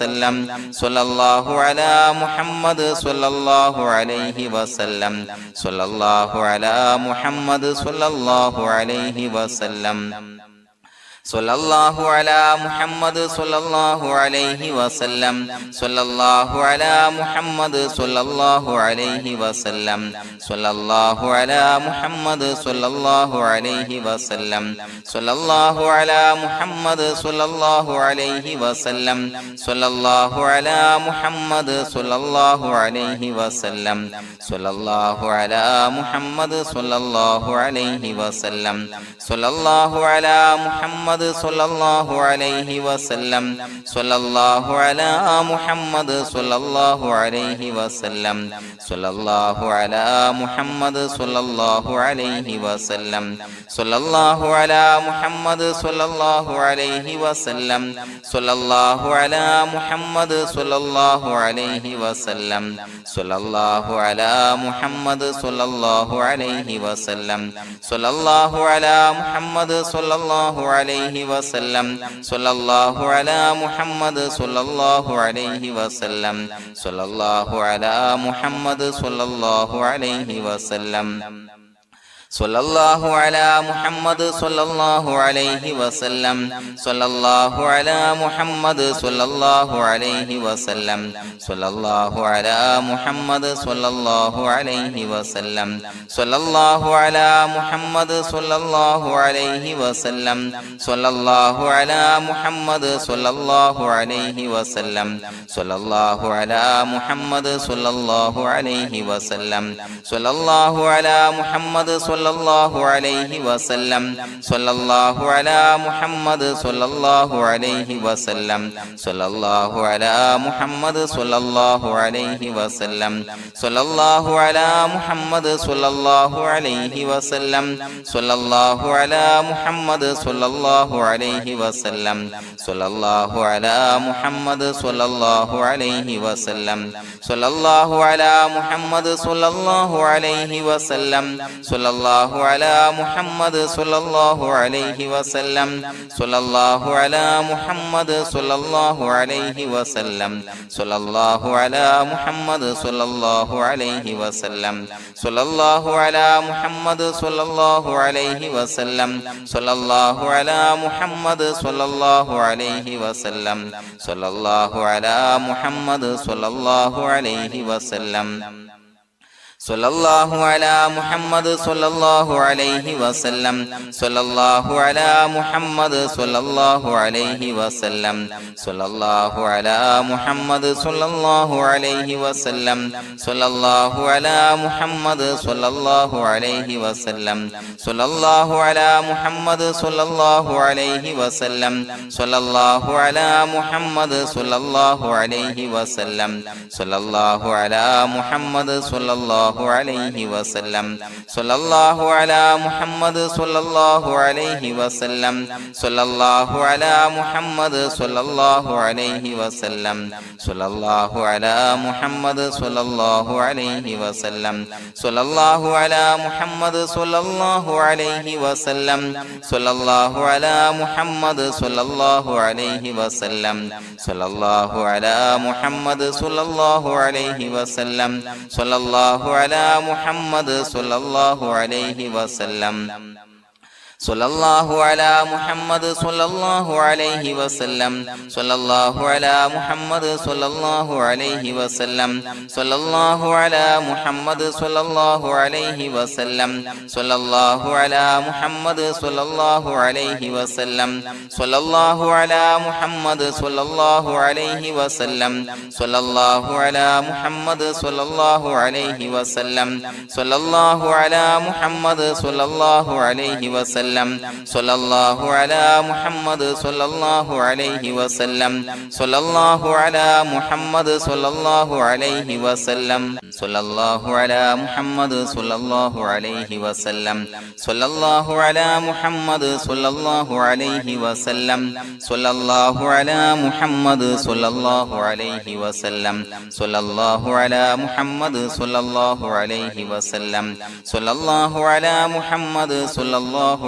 Speaker 1: വസല്ലം സ്വല്ലല്ലാഹു അലാ മുഹമ്മദ് സ്വല്ലല്ലാഹു അലൈഹി വസല്ലം സ്വല്ലല്ലാഹു അലാ മുഹമ്മദ് സ്വല്ലല്ലാഹു അലൈഹി വസല്ലം സ്വല്ലല്ലാഹു അലാ മുഹമ്മദ് സ്വല്ലല്ലാഹു അലൈഹി വസല്ലം സ്വല്ലല്ലാഹു അലാ മുഹമ്മദ് സ്വല്ലല്ലാഹു അലൈഹി വസല്ലം സ്വല്ലല്ലാഹു അലാ മുഹമ്മദ് സ്വല്ലല്ലാഹു അലൈഹി വസല്ലം സ്വല്ലല്ലാഹു അലാ മുഹമ്മദ് സ്വല്ലല്ലാഹു അലൈഹി വസല്ലം സ്വല്ലല്ലാഹു അലാ മുഹമ്മദ് സ്വല്ലല്ലാഹു അലൈഹി വസല്ലം സ്വല്ലല്ലാഹു അലാ മുഹമ്മദ് സ്വല്ലല്ലാഹു അലൈഹി വസല്ലം സ്വല്ലല്ലാഹു അലാ മുഹമ്മദ് സ്വല്ലല്ലാഹു അലൈഹി വസല്ലം സ്വല്ലല്ലാഹു അലാ മുഹമ്മദ് സ്വല്ലല്ലാഹു അലൈഹി വസല്ലം സ്വല്ലല്ലാഹു അലാ മുഹമ്മദ് സ്വല്ലല്ലാഹു അലൈഹി വസല്ലം സ്വല്ലല്ലാഹു അലാ മുഹമ്മദ് സ്വല്ലല്ലാഹു അലൈഹി വസല്ലം സ്വല്ലല്ലാഹു അലാ മുഹമ്മദ് സ്വല്ലല്ലാഹു അലൈഹി വസല്ലം സ്വല്ലല്ലാഹു അലാ മുഹമ്മദ് സ്വല്ലല്ലാഹു അലൈഹി വസല്ലം സ്വല്ലല്ലാഹു അലാ മുഹമ്മദ് സ്വല്ലല്ലാഹു അലൈഹി വസല്ലം സ്വല്ലല്ലാഹു അലാ മുഹമ്മദ് സ്വല്ലല്ലാഹു അലൈഹി വസല്ലം സ്വല്ലല്ലാഹു അലാ മുഹമ്മദ് സ്വല്ലല്ലാഹു അലൈഹി വസല്ലം സ്വല്ലല്ലാഹു അലാ മുഹമ്മദ് സ്വല്ലല്ലാഹു അലൈഹി വസല്ലം സ്വല്ലല്ലാഹു അലാ മുഹമ്മദ് സ്വല്ലല്ലാഹു അലൈഹി വസല്ലം സ്വല്ലല്ലാഹു അലാ മുഹമ്മദ് സ്വല്ലല്ലാഹു അലൈഹി വസല്ലം സ്വല്ലല്ലാഹു അലാ മുഹമ്മദ് സ്വല്ലല്ലാഹു അലൈഹി വസല്ലം സ്വല്ലല്ലാഹു അലാ മുഹമ്മദ് സ്വല്ലല്ലാഹു അലൈഹി വസല്ലം സ്വല്ലല്ലാഹു അലാ മുഹമ്മദ് സ്വല്ലല്ലാഹു അലൈഹി വസല്ലം സ്വല്ലല്ലാഹു അലാ മുഹമ്മദ് സ്വല്ലല്ലാഹു അലൈഹി വസല്ലം സ്വല്ലല്ലാഹു അലാ മുഹമ്മദ് സ്വല്ലല്ലാഹു അലൈഹി വസല്ലം സ്വല്ലല്ലാഹു അലാ മുഹമ്മദ് സ്വല്ലല്ലാഹു അലൈഹി വസല്ലം സ്വല്ലല്ലാഹു അലാ മുഹമ്മദ് സ്വല്ലല്ലാഹു അലൈഹി വസല്ലം സ്വല്ലല്ലാഹു അലാ മുഹമ്മദ് സ്വല്ലല്ലാഹു അലൈഹി വസല്ലം സ്വല്ലല്ലാഹു അലാ മുഹമ്മദ് സ്വല്ലല്ലാഹു അലൈഹി വസല്ലം സ്വല്ലല്ലാഹു അലാ മുഹമ്മദ് സ്വല്ലല്ലാഹു അലൈഹി വസല്ലം സ്വല്ലല്ലാഹു അലാ മുഹമ്മദ് സ്വല്ലല്ലാഹു അലൈഹി വസല്ലം സ്വല്ലല്ലാഹു അലാ മുഹമ്മദ് സ്വല്ലല്ലാഹു അലൈഹി വസല്ലം സ്വല്ലല്ലാഹു അലാ മുഹമ്മദ് സ്വല്ലല്ലാഹു അലൈഹി വസല്ലം സ്വല്ലല്ലാഹു അലാ മുഹമ്മദ് സ്വല്ലല്ലാഹു അലൈഹി വസല്ലം സ്വല്ലല്ലാഹു അലാ മുഹമ്മദ് സ്വല്ലല്ലാഹു അലൈഹി വസല്ലം സ്വല്ലല്ലാഹു അലാ മുഹമ്മദ് സ്വല്ലല്ലാഹു അലൈഹി വസല്ലം സ്വല്ലല്ലാഹു അലാ മുഹമ്മദ് സ്വല്ലല്ലാഹു അലൈഹി വസല്ലം സ്വല്ലല്ലാഹു അലാ മുഹമ്മദ് സ്വല്ലല്ലാഹു അലൈഹി വസല്ലം സ്വല്ലല്ലാഹു അലാ മുഹമ്മദ് സ്വല്ലല്ലാഹു അലൈഹി വസല്ലം സ്വല്ലല്ലാഹു അലാ മുഹമ്മദ് സ്വല്ലല്ലാഹു അലൈഹി വസല്ലം സ്വല്ലല്ലാഹു അലാ മുഹമ്മദ് സ്വല്ലല്ലാഹു അലൈഹി വസല്ലം സ്വല്ലല്ലാഹു അലാ മുഹമ്മദ് സ്വല്ലല്ലാഹു അലൈഹി വസല്ലം സ്വല്ലല്ലാഹു അലാ മുഹമ്മദ് സ്വല്ലല്ലാഹു അലൈഹി വസല്ലം സ്വല്ലല്ലാഹു അലാ മുഹമ്മദ് സ്വല്ലല്ലാഹു അലൈഹി വസല്ലം സ്വല്ലല്ലാഹു അലാ മുഹമ്മദ് സ്വല്ലല്ലാഹു അലൈഹി വസല്ലം സ്വല്ലല്ലാഹു അലാ മുഹമ്മദ് സ്വല്ലല്ലാഹു അലൈഹി വസല്ലം സ്വല്ലല്ലാഹു അലാ മുഹമ്മദ് സ്വല്ലല്ലാഹു അലൈഹി വസല്ലം സ്വല്ലല്ലാഹു അലാ മുഹമ്മദ് സ്വല്ലല്ലാഹു അലൈഹി വസല്ലം സ്വല്ലല്ലാഹു അലാ മുഹമ്മദ് സ്വല്ലല്ലാഹു അലൈഹി വസല്ലം സ്വല്ലല്ലാഹു അലാ മുഹമ്മദ് സ്വല്ലല്ലാഹു അലൈഹി വസല്ലം സ്വല്ലല്ലാഹു അലാ മുഹമ്മദ് സ്വല്ലല്ലാഹു അലൈഹി വസല്ലം സ്വല്ലല്ലാഹു അലാ മുഹമ്മദ് സ്വല്ലല്ലാഹു അലൈഹി വസല്ലം സ്വല്ലല്ലാഹു അലാ മുഹമ്മദ് സ്വല്ലല്ലാഹു അലൈഹി വസല്ലം സ്വല്ലല്ലാഹു അലാ മുഹമ്മദ് സ്വല്ലല്ലാഹു അലൈഹി വസല്ലം സ്വല്ലല്ലാഹു അലാ മുഹമ്മദ് സ്വല്ലല്ലാഹു അലൈഹി വസല്ലം സ്വല്ലല്ലാഹു അലാ മുഹമ്മദ് സ്വല്ലല്ലാഹു അലൈഹി വസല്ലം സ്വല്ലല്ലാഹു അലാ മുഹമ്മദ് സ്വല്ലല്ലാഹു അലൈഹി വസല്ലം സ്വല്ലല്ലാഹു അലാ മുഹമ്മദ് സ്വല്ലല്ലാഹു അലൈഹി വസല്ലം സ്വല്ലല്ലാഹു അലാ മുഹമ്മദ് സ്വല്ലല്ലാഹു അലൈഹി വസല്ലം സ്വല്ലല്ലാഹു അലാ മുഹമ്മദ് സ്വല്ലല്ലാഹു അലൈഹി വസല്ലം സ്വല്ലല്ലാഹു അലാ മുഹമ്മദ് സ്വല്ലല്ലാഹു അലൈഹി വസല്ലം സ്വല്ലല്ലാഹു അലാ മുഹമ്മദ് സ്വല്ലല്ലാഹു അലൈഹി വസല്ലം സ്വല്ലല്ലാഹു അലാ മുഹമ്മദ് സ്വല്ലല്ലാഹു അലൈഹി വസല്ലം സ്വല്ലല്ലാഹു അലാ മുഹമ്മദ് സ്വല്ലല്ലാഹു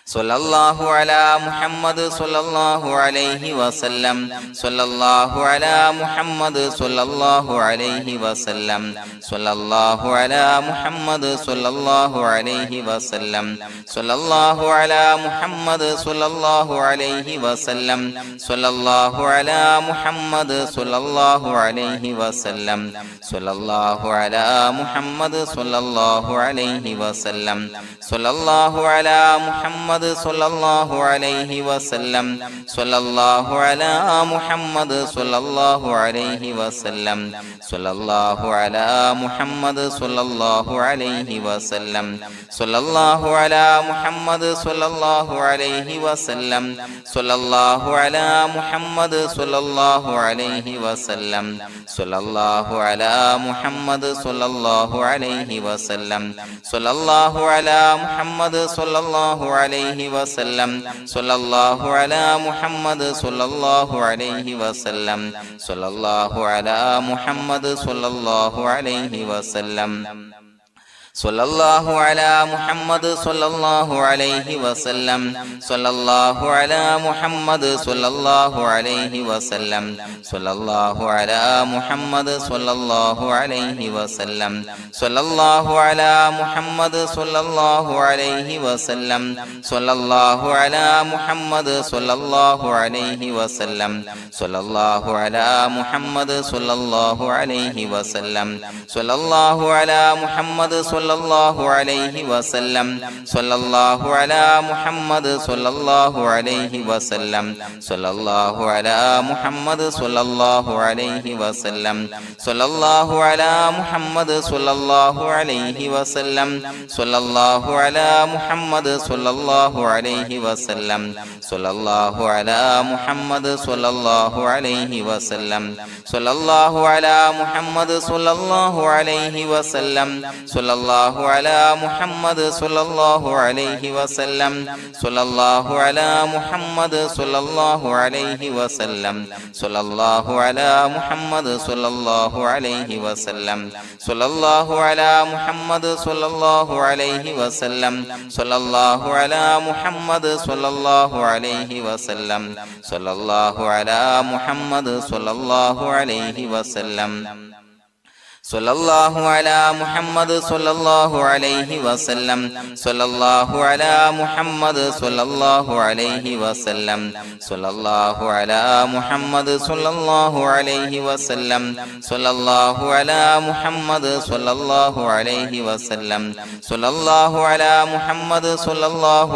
Speaker 1: സ്വല്ലല്ലാഹു അലാ മുഹമ്മദ് സ്വല്ലല്ലാഹു അലൈഹി വസല്ലം സ്വല്ലല്ലാഹു അലാ മുഹമ്മദ് സ്വല്ലല്ലാഹു അലൈഹി വസല്ലം സ്വല്ലല്ലാഹു അലാ മുഹമ്മദ് സ്വല്ലല്ലാഹു അലൈഹി വസല്ലം സ്വല്ലല്ലാഹു അലാ മുഹമ്മദ് സ്വല്ലല്ലാഹു അലൈഹി വസല്ലം സ്വല്ലല്ലാഹു അലാ മുഹമ്മദ് സ്വല്ലല്ലാഹു അലൈഹി വസല്ലം സ്വല്ലല്ലാഹു അലാ മുഹമ്മദ് സ്വല്ലല്ലാഹു അലൈഹി വസല്ലം സ്വല്ലല്ലാഹു അലാ മുഹമ്മദ് സ്വല്ലല്ലാഹു അലൈഹി വസല്ലം സ്വല്ലല്ലാഹു അലാ മുഹമ്മദ് സ്വല്ലല്ലാഹു അലൈഹി വസല്ലം സ്വല്ലല്ലാഹു അലാ മുഹമ്മദ് സ്വല്ലല്ലാഹു അലൈഹി വസല്ലം സ്വല്ലല്ലാഹു അലാ മുഹമ്മദ് സ്വല്ലല്ലാഹു അലൈഹി വസല്ലം സ്വല്ലല്ലാഹു അലാ മുഹമ്മദ് സ്വല്ലല്ലാഹു അലൈഹി വസല്ലം സ്വല്ലല്ലാഹു അലാ മുഹമ്മദ് സ്വല്ലല്ലാഹു അലൈഹി വസല്ലം സ്വല്ലല്ലാഹു അലാ മുഹമ്മദ് സ്വല്ലല്ലാഹു അലൈഹി വസല്ലം സ്വല്ലല്ലാഹു അലാ മുഹമ്മദ് സ്വല്ലല്ലാഹു അലൈഹി വസല്ലം സ്വല്ലല്ലാഹു അലാ മുഹമ്മദ് സ്വല്ലല്ലാഹു അലൈഹി വസല്ലം സ്വല്ലല്ലാഹു അലാ മുഹമ്മദ് സ്വല്ലല്ലാഹു അലൈഹി വസല്ലം സ്വല്ലല്ലാഹു അലാ മുഹമ്മദ് സ്വല്ലല്ലാഹു അലൈഹി വസല്ലം സ്വല്ലല്ലാഹു അലാ മുഹമ്മദ് സ്വല്ലല്ലാഹു അലൈഹി വസല്ലം സ്വല്ലല്ലാഹു അലാ മുഹമ്മദ് സ്വല്ലല്ലാഹു അലൈഹി വസല്ലം സ്വല്ലല്ലാഹു അലാ മുഹമ്മദ് സ്വല്ലല്ലാഹു അലൈഹി വസല്ലം സ്വല്ലല്ലാഹു അലാ മുഹമ്മദ് സ്വല്ലല്ലാഹു അലൈഹി വസല്ലം സ്വല്ലല്ലാഹു അലാ മുഹമ്മദ് സ്വല്ലല്ലാഹു അലൈഹി വസല്ലം സ്വല്ലല്ലാഹു അലാ മുഹമ്മദ് സ്വല്ലല്ലാഹു അലൈഹി വസല്ലം സ്വല്ലല്ലാഹു അലാ മുഹമ്മദ് സ്വല്ലല്ലാഹു അലൈഹി വസല്ലം സ്വല്ലല്ലാഹു അലാ മുഹമ്മദ് സ്വല്ലല്ലാഹു അലൈഹി വസല്ലം സ്വല്ലല്ലാഹു അലാ മുഹമ്മദ് സ്വല്ലല്ലാഹു അലൈഹി വസല്ലം സ്വല്ലല്ലാഹു അലാ മുഹമ്മദ് സ്വല്ലല്ലാഹു അലൈഹി വസല്ലം സ്വല്ലല്ലാഹു അലാ മുഹമ്മദ് സ്വല്ലല്ലാഹു അലൈഹി വസല്ലം സ്വല്ലല്ലാഹു അലാ മുഹമ്മദ് സ്വല്ലല്ലാഹു അലൈഹി വസല്ലം സ്വല്ലല്ലാഹു അലാ മുഹമ്മദ് സ്വല്ലല്ലാഹു അലൈഹി വസല്ലം സ്വല്ലല്ലാഹു അലാ മുഹമ്മദ് സ്വല്ലല്ലാഹു അലൈഹി വസല്ലം സ്വല്ലല്ലാഹു അലാ മുഹമ്മദ് സ്വല്ലല്ലാഹു അലൈഹി വസല്ലം സ്വല്ലല്ലാഹു അലാ മുഹമ്മദ് സ്വല്ലല്ലാഹു അലൈഹി വസല്ലം സ്വല്ലല്ലാഹു അലാ മുഹമ്മദ് സ്വല്ലല്ലാഹു അലൈഹി വസല്ലം സ്വല്ലല്ലാഹു അലാ മുഹമ്മദ് സ്വല്ലല്ലാഹു അലൈഹി വസല്ലം സ്വല്ലല്ലാഹു അലാ മുഹമ്മദ് സ്വല്ലല്ലാഹു അലൈഹി വസല്ലം സ്വല്ലല്ലാഹു അലാ മുഹമ്മദ് സ്വല്ലല്ലാഹു അലൈഹി വസല്ലം സ്വല്ലല്ലാഹു അലാ മുഹമ്മദ് സ്വല്ലല്ലാഹു അലൈഹി വസല്ലം സ്വല്ലല്ലാഹു അലാ മുഹമ്മദ് സ്വല്ലല്ലാഹു അലൈഹി വസല്ലം സ്വല്ലല്ലാഹു അലാ മുഹമ്മദ് സ്വല്ലല്ലാഹു അലൈഹി വസല്ലം സ്വല്ലല്ലാഹു അലാ മുഹമ്മദ് സ്വല്ലല്ലാഹു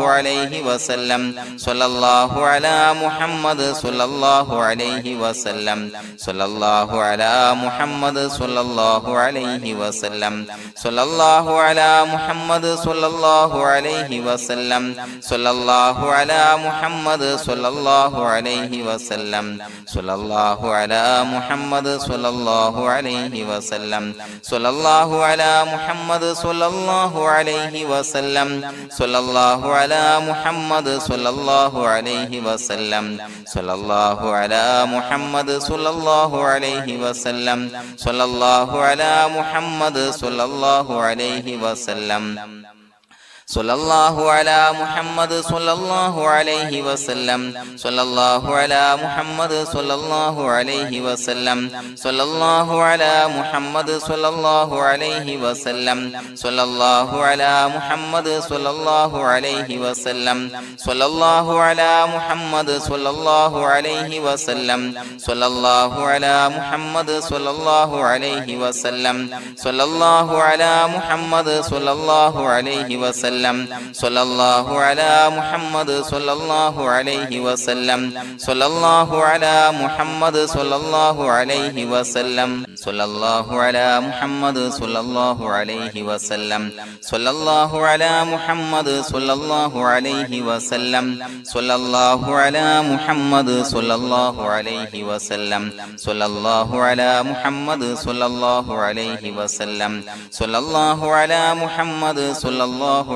Speaker 1: അലൈഹി വസല്ലം സ്വല്ലല്ലാഹു അലാ മുഹമ്മദ് സ്വല്ലല്ലാഹു അലൈഹി വസല്ലം സ്വല്ലല്ലാഹു അലാ മുഹമ്മദ് സ്വല്ലല്ലാഹു അലൈഹി വസല്ലം സ്വല്ലല്ലാഹു അലാ മുഹമ്മദ് സ്വല്ലല്ലാഹു അലൈഹി വസല്ലം സ്വല്ലല്ലാഹു അലാ മുഹമ്മദ് സ്വല്ലല്ലാഹു അലൈഹി വസല്ലം സ്വല്ലല്ലാഹു അലാ മുഹമ്മദ് സ്വല്ലല്ലാഹു അലൈഹി വസല്ലം സ്വല്ലല്ലാഹു അലാ മുഹമ്മദ് സ്വല്ലല്ലാഹു അലൈഹി വസല്ലം സ്വല്ലല്ലാഹു അലാ മുഹമ്മദ് സ്വല്ലല്ലാഹു അലൈഹി വസല്ലം സ്വല്ലല്ലാഹു അലാ മുഹമ്മദ് സ്വല്ലല്ലാഹു അലൈഹി വസല്ലം സ്വല്ലല്ലാഹു അലാ മുഹമ്മദ് സ്വല്ലല്ലാഹു അലൈഹി വസല്ലം സ്വല്ലല്ലാഹു അലാ മുഹമ്മദ് സ്വല്ലല്ലാഹു അലൈഹി വസല്ലം സ്വല്ലല്ലാഹു അലാ മുഹമ്മദ് സ്വല്ലല്ലാഹു അലൈഹി വസല്ലം സ്വല്ലല്ലാഹു അലാ മുഹമ്മദ് സ്വല്ലല്ലാഹു അലൈഹി വസല്ലം സ്വല്ലല്ലാഹു അലാ മുഹമ്മദ് സ്വല്ലല്ലാഹു അലൈഹി വസല്ലം സ്വല്ലല്ലാഹു അലാ മുഹമ്മദ് സ്വല്ലല്ലാഹു അലൈഹി വസല്ലം സ്വല്ലല്ലാഹു അലാ മുഹമ്മദ് സ്വല്ലല്ലാഹു അലൈഹി വസല്ലം സ്വല്ലല്ലാഹു അലാ മുഹമ്മദ് സ്വല്ലല്ലാഹു അലൈഹി വസല്ലം സ്വല്ലല്ലാഹു അലാ മുഹമ്മദ് സ്വല്ലല്ലാഹു അലൈഹി വസല്ലം സ്വല്ലല്ലാഹു അലാ മുഹമ്മദ് സ്വല്ലല്ലാഹു അലൈഹി വസല്ലം സ്വല്ലല്ലാഹു അലാ മുഹമ്മദ് സ്വല്ലല്ലാഹു അലൈഹി വസല്ലം സ്വല്ലല്ലാഹു അലാ മുഹമ്മദ് സ്വല്ലല്ലാഹു അലൈഹി വസല്ലം സ്വല്ലല്ലാഹു അലാ മുഹമ്മദ് സ്വല്ലല്ലാഹു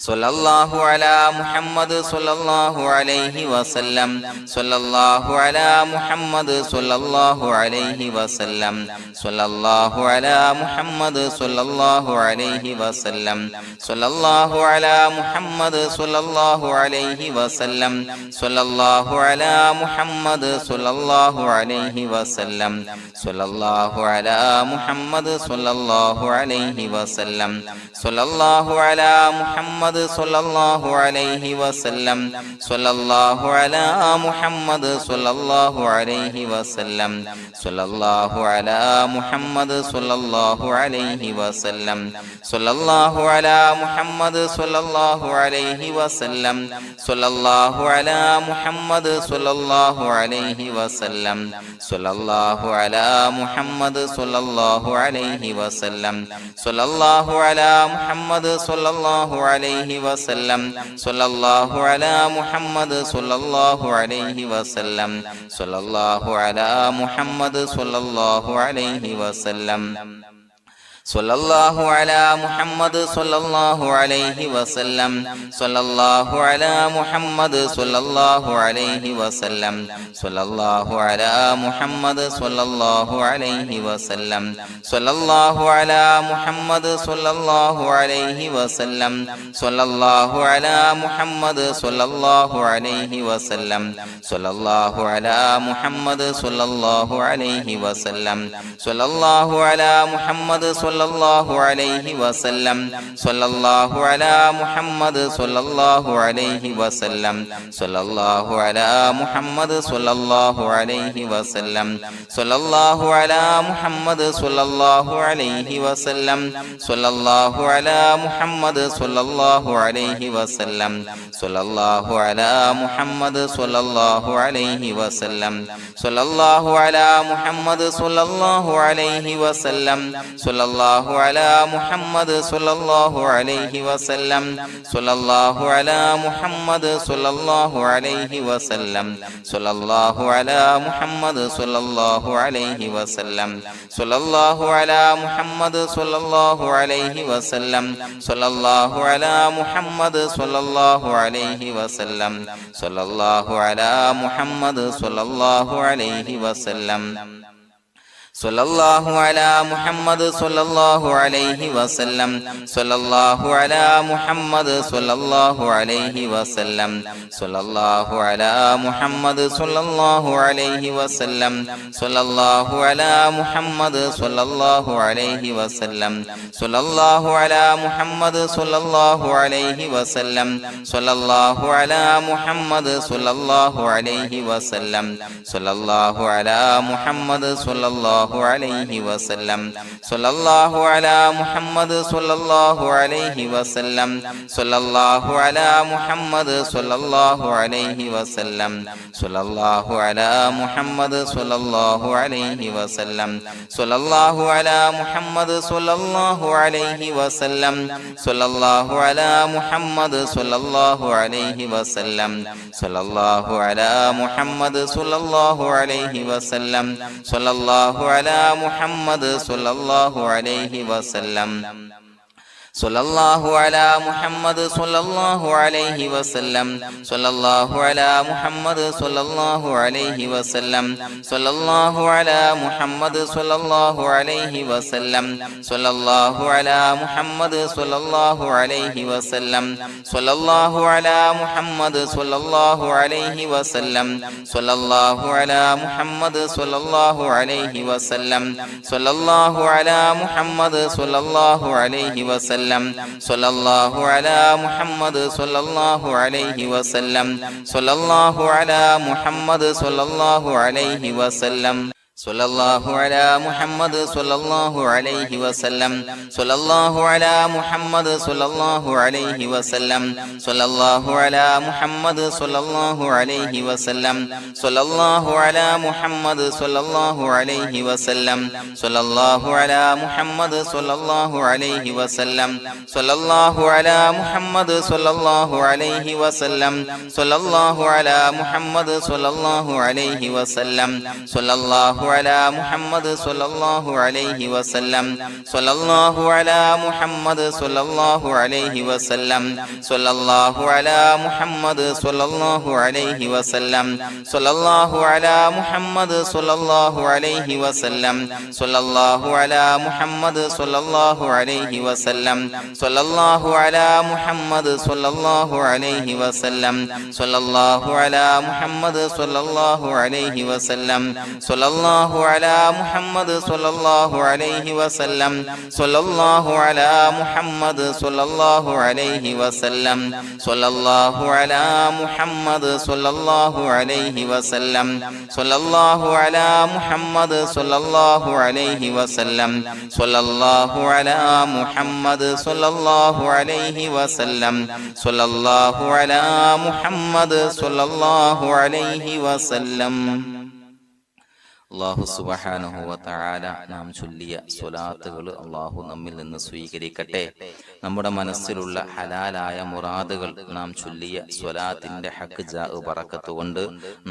Speaker 1: സ്വല്ലല്ലാഹു അലാ മുഹമ്മദ് സ്വല്ലല്ലാഹു അലൈഹി വസല്ലം സ്വല്ലല്ലാഹു അലാ മുഹമ്മദ് സ്വല്ലല്ലാഹു അലൈഹി വസല്ലം സ്വല്ലല്ലാഹു അലാ മുഹമ്മദ് സ്വല്ലല്ലാഹു അലൈഹി വസല്ലം സ്വല്ലല്ലാഹു അലാ മുഹമ്മദ് സ്വല്ലല്ലാഹു അലൈഹി വസല്ലം സ്വല്ലല്ലാഹു അലാ മുഹമ്മദ് സ്വല്ലല്ലാഹു അലൈഹി വസല്ലം സ്വല്ലല്ലാഹു അലാ മുഹമ്മദ് സ്വല്ലല്ലാഹു അലൈഹി വസല്ലം സ്വല്ലല്ലാഹു അലാ മുഹമ്മദ് സ്വല്ലല്ലാഹു അലൈഹി വസല്ലം സ്വല്ലല്ലാഹു അലാ മുഹമ്മദ് സ്വല്ലല്ലാഹു അലൈഹി വസല്ലം സ്വല്ലല്ലാഹു അലാ മുഹമ്മദ് സ്വല്ലല്ലാഹു അലൈഹി വസല്ലം സ്വല്ലല്ലാഹു അലാ മുഹമ്മദ് സ്വല്ലല്ലാഹു അലൈഹി വസല്ലം സ്വല്ലല്ലാഹു അലാ മുഹമ്മദ് സ്വല്ലല്ലാഹു അലൈഹി വസല്ലം സ്വല്ലല്ലാഹു അലാ മുഹമ്മദ് സ്വല്ലല്ലാഹു അലൈഹി വസല്ലം സ്വല്ലല്ലാഹു അലാ മുഹമ്മദ് സ്വല്ലല്ലാഹു അലൈഹി വസല്ലം സ്വല്ലല്ലാഹു അലാ മുഹമ്മദ് സ്വല്ലല്ലാഹു അലൈഹി വസല്ലം സ്വല്ലല്ലാഹു അലാ മുഹമ്മദ് സ്വല്ലല്ലാഹു അലൈഹി വസല്ലം സ്വല്ലല്ലാഹു അലാ മുഹമ്മദ് സ്വല്ലല്ലാഹു അലൈഹി വസല്ലം സ്വല്ലല്ലാഹു അലാ മുഹമ്മദ് സ്വല്ലല്ലാഹു അലൈഹി വസല്ലം സ്വല്ലല്ലാഹു അലാ മുഹമ്മദ് സ്വല്ലല്ലാഹു അലൈഹി വസല്ലം സ്വല്ലല്ലാഹു അലാ മുഹമ്മദ് സ്വല്ലല്ലാഹു അലൈഹി വസല്ലം സ്വല്ലല്ലാഹു അലാ മുഹമ്മദ് സ്വല്ലല്ലാഹു അലൈഹി വസല്ലം സ്വല്ലല്ലാഹു അലാ മുഹമ്മദ് സ്വല്ലല്ലാഹു അലൈഹി വസല്ലം സ്വല്ലല്ലാഹു അലാ മുഹമ്മദ് സ്വല്ലല്ലാഹു അലൈഹി വസല്ലം സ്വല്ലല്ലാഹു അലാ മുഹമ്മദ് സ്വല്ലല്ലാഹു അലൈഹി വസല്ലം സ്വല്ലല്ലാഹു അലാ മുഹമ്മദ് സ്വല്ലല്ലാഹു അലൈഹി വസല്ലം സ്വല്ലല്ലാഹു അലാ മുഹമ്മദ് സ്വല്ലല്ലാഹു അലൈഹി വസല്ലം സ്വല്ലല്ലാഹു അലാ മുഹമ്മദ് സ്വല്ലല്ലാഹു അലൈഹി വസല്ലം സ്വല്ലല്ലാഹു അലാ മുഹമ്മദ് സ്വല്ലല്ലാഹു അലൈഹി വസല്ലം സ്വല്ലല്ലാഹു അലാ മുഹമ്മദ് സ്വല്ലല്ലാഹു അലൈഹി വസല്ലം സ്വല്ലല്ലാഹു അലാ മുഹമ്മദ് സ്വല്ലല്ലാഹു അലൈഹി വസല്ലം സ്വല്ലല്ലാഹു അലാ മുഹമ്മദ് സ്വല്ലല്ലാഹു അലൈഹി വസല്ലം സ്വല്ലല്ലാഹു അലാ മുഹമ്മദ് സ്വല്ലല്ലാഹു അലൈഹി വസല്ലം സ്വല്ലല്ലാഹു അലാ മുഹമ്മദ് സ്വല്ലല്ലാഹു അലൈഹി വസല്ലം സ്വല്ലല്ലാഹു അലാ മുഹമ്മദ് സ്വല്ലല്ലാഹു അലൈഹി വസല്ലം സ്വല്ലല്ലാഹു അലാ മുഹമ്മദ് സ്വല്ലല്ലാഹു അലൈഹി വസല്ലം സ്വല്ലല്ലാഹു അലാ മുഹമ്മദ് സ്വല്ലല്ലാഹു അലൈഹി വസല്ലം സ്വല്ലല്ലാഹു അലാ മുഹമ്മദ് സ്വല്ലല്ലാഹു അലൈഹി വസല്ലം സ്വല്ലല്ലാഹു അലാ മുഹമ്മദ് സ്വല്ലല്ലാഹു അലൈഹി വസല്ലം സ്വല്ലല്ലാഹു അലാ മുഹമ്മദ് സ്വല്ലല്ലാഹു അലൈഹി വസല്ലം സ്വല്ലല്ലാഹു അലാ മുഹമ്മദ് സ്വല്ലല്ലാഹു അലൈഹി വസല്ലം സ്വല്ലല്ലാഹു അലാ മുഹമ്മദ് സ്വല്ലല്ലാഹു അലൈഹി വസല്ലം സ്വല്ലല്ലാഹു അലാ മുഹമ്മദ് സ്വല്ലല്ലാഹു അലൈഹി വസല്ലം സ്വല്ലല്ലാഹു അലാ മുഹമ്മദ് സ്വല്ലല്ലാഹു അലൈഹി വസല്ലം സ്വല്ലല്ലാഹു അലാ മുഹമ്മദ് സ്വല്ലല്ലാഹു അലൈഹി വസല്ലം സ്വല്ലല്ലാഹു അലാ മുഹമ്മദ് സ്വല്ലല്ലാഹു അലൈഹി വസല്ലം സ്വല്ലല്ലാഹു അലാ മുഹമ്മദ് സ്വല്ലല്ലാഹു അലൈഹി വസല്ലം സ്വല്ലല്ലാഹു അലാ മുഹമ്മദ് സ്വല്ലല്ലാഹു അലൈഹി വസല്ലം സ്വല്ലല്ലാഹു അലാ മുഹമ്മദ് സ്വല്ലല്ലാഹു അലൈഹി വസല്ലം സ്വല്ലല്ലാഹു അലാ മുഹമ്മദ് സ്വല്ലല്ലാഹു അലൈഹി വസല്ലം സ്വല്ലല്ലാഹു അലാ മുഹമ്മദ് സ്വല്ലല്ലാഹു അലൈഹി വസല്ലം സ്വല്ലല്ലാഹു അലാ മുഹമ്മദ് സ്വല്ലല്ലാഹു അലൈഹി വസല്ലം സ്വല്ലല്ലാഹു അലാ മുഹമ്മദ് സ്വല്ലല്ലാഹു അലൈഹി വസല്ലം സ്വല്ലല്ലാഹു അലാ മുഹമ്മദ് സ്വല്ലല്ലാഹു അലൈഹി വസല്ലം സ്വല്ലല്ലാഹു അലാ മുഹമ്മദ് സ്വല്ലല്ലാഹു അലൈഹി വസല്ലം സ്വല്ലല്ലാഹു അലാ മുഹമ്മദ് സ്വല്ലല്ലാഹു അലൈഹി വസല്ലം സ്വല്ലല്ലാഹു അലാ മുഹമ്മദ് സ്വല്ലല്ലാഹു അലൈഹി വസല്ലം സ്വല്ലല്ലാഹു അലാ മുഹമ്മദ് സ്വല്ലല്ലാഹു അലൈഹി വസല്ലം സ്വല്ലല്ലാഹു അലാ മുഹമ്മദ് സ്വല്ലല്ലാഹു അലൈഹി വസല്ലം സ്വല്ലല്ലാഹു അലാ മുഹമ്മദ് സ്വല്ലല്ലാഹു അലൈഹി വസല്ലം സ്വല്ലല്ലാഹു അലാ മുഹമ്മദ് സ്വല്ലല്ലാഹു അലൈഹി വസല്ലം സ്വല്ലല്ലാഹു അലാ മുഹമ്മദ് സ്വല്ലല്ലാഹു അലൈഹി വസല്ലം സ്വല്ലല്ലാഹു അലാ മുഹമ്മദ് സ്വല്ലല്ലാഹു അലൈഹി വസല്ലം സ്വല്ലല്ലാഹു അലാ മുഹമ്മദ് സ്വല്ലല്ലാഹു അലൈഹി വസല്ലം സ്വല്ലല്ലാഹു അലാ മുഹമ്മദ് സ്വല്ലല്ലാഹു അലൈഹി വസല്ലം സ്വല്ലല്ലാഹു അലാ മുഹമ്മദ് സ്വല്ലല്ലാഹു അലൈഹി വസല്ലം സ്വല്ലല്ലാഹു അലാ മുഹമ്മദ് സ്വല്ലല്ലാഹു അലൈഹി വസല്ലം സ്വല്ലല്ലാഹു അലാ മുഹമ്മദ് സ്വല്ലല്ലാഹു അലൈഹി വസല്ലം സ്വല്ലല്ലാഹു അലാ മുഹമ്മദ് സ്വല്ലല്ലാഹു അലൈഹി വസല്ലം സ്വല്ലല്ലാഹു അലാ മുഹമ്മദ് സ്വല്ലല്ലാഹു അലൈഹി വസല്ലം സ്വല്ലല്ലാഹു അലാ മുഹമ്മദ് സ്വല്ലല്ലാഹു അലൈഹി വസല്ലം സ്വല്ലല്ലാഹു അലാ മുഹമ്മദ് സ്വല്ലല്ലാഹു അലൈഹി വസല്ലം സ്വല്ലല്ലാഹു അലാ മുഹമ്മദ് സ്വല്ലല്ലാഹു അലൈഹി വസല്ലം സ്വല്ലല്ലാഹു അലാ മുഹമ്മദ് സ്വല്ലല്ലാഹു അലൈഹി വസല്ലം സ്വല്ലല്ലാഹു അലാ മുഹമ്മദ് സ്വല്ലല്ലാഹു അലൈഹി വസല്ലം സ്വല്ലല്ലാഹു അലാ മുഹമ്മദ് സ്വല്ലല്ലാഹു അലൈഹി വസല്ലം സ്വല്ലല്ലാഹു അലാ മുഹമ്മദ് സ്വല്ലല്ലാഹു അലൈഹി വസല്ലം സ്വല്ലല്ലാഹു അലാ മുഹമ്മദ് സ്വല്ലല്ലാഹു അലൈഹി വസല്ലം സ്വല്ലല്ലാഹു അലാ മുഹമ്മദ് സ്വല്ലല്ലാഹു അലൈഹി വസല്ലം. അല്ലാഹു സുബ്ഹാനഹു വ തആല നാം ചൊല്ലിയ സ്വലാത്തുകൾ അല്ലാഹു നമ്മിൽ നിന്ന് സ്വീകരിക്കട്ടെ. നമ്മുടെ മനസ്സിലുള്ള ഹലാലായ മുറാദുകൾ നാം ചൊല്ലിയ സ്വലാത്തിന്റെ ഹഖ് ജാ ബറക്കത്ത് കൊണ്ട്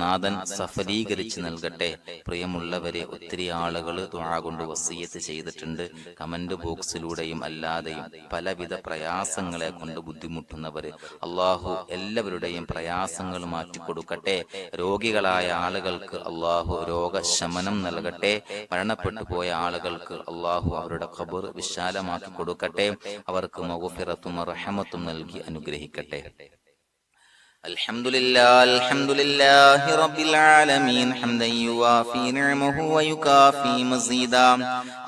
Speaker 1: നാഥൻ സഫലീകരിച്ച് നൽകട്ടെ. പ്രിയമുള്ളവരെ, ഒത്തിരി ആളുകൾ ദുആ കൊണ്ട് വസിയത്ത് ചെയ്തിട്ടുണ്ട്. കമന്റ് ബോക്സിലൂടെയും അല്ലാതെയും പലവിധ പ്രയാസങ്ങളെ കൊണ്ട് ബുദ്ധിമുട്ടുന്നവര് അല്ലാഹു എല്ലാവരുടെയും പ്രയാസങ്ങൾ മാറ്റിക്കൊടുക്കട്ടെ. രോഗികളായ ആളുകൾക്ക് അല്ലാഹു രോഗശമനം നൽകട്ടെ. മരണപ്പെട്ടു പോയ ആളുകൾക്ക് അല്ലാഹു അവരുടെ ഖബർ വിശാലമാക്കി കൊടുക്കട്ടെ. അവർക്ക് മഗ്ഫിറത്തും റഹ്മത്തും നൽകി അനുഗ്രഹിക്കട്ടെ. അൽഹംദുലില്ലാഹി റബ്ബിൽ ആലമീൻ ഹംദൻ യുവാഫി നിഅമഹു വയുകാഫി മസീദാ.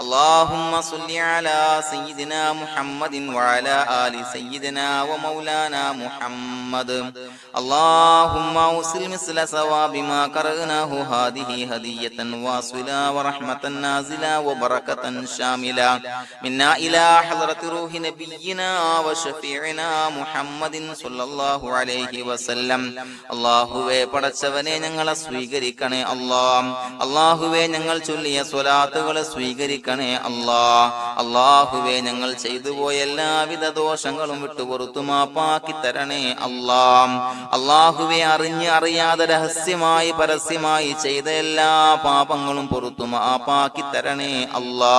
Speaker 1: അല്ലാഹുമ്മ സ്വല്ലി അലാ സയ്യിദിനാ മുഹമ്മദിൻ വഅലാ ആലി സയ്യിദിനാ വമൗലാനാ മുഹമ്മദ്. അല്ലാഹുമ്മ ഉസിൽ മിസ്ല സവാബി മാ ഖറഅനാഹു ഹാദിഹി ഹദിയതൻ വാസിലാ വറഹ്മതൻ നാസിലാ വബറകതൻ ശാമിലാ മിന്നാ ഇലാ ഹളറത്തി റൂഹി നബിയിനാ വശഫീഇനാ മുഹമ്മദിൻ സ്വല്ലല്ലാഹു അലൈഹി വസല്ലം. അല്ലാഹുവേ, പടച്ചവനെ ഞങ്ങളെ സ്വീകരിക്കണേ അല്ലാ. അല്ലാഹുവേ, ഞങ്ങൾ ചൊല്ലിയ സ്വലാത്തുകളെ സ്വീകരിക്കണേ അല്ലാ. അല്ലാഹുവേ, ഞങ്ങൾ ചെയ്തു പോയ എല്ലാവിധ ദോഷങ്ങളും വിട്ടുപുറത്തു മാപ്പാക്കി തരണേ അല്ലാ. അല്ലാഹുവേ, അറിഞ്ഞ് അറിയാതെ രഹസ്യമായി പരസ്യമായി ചെയ്ത എല്ലാ പാപങ്ങളും പുറത്തു മാപ്പാക്കി തരണേ അല്ലാ.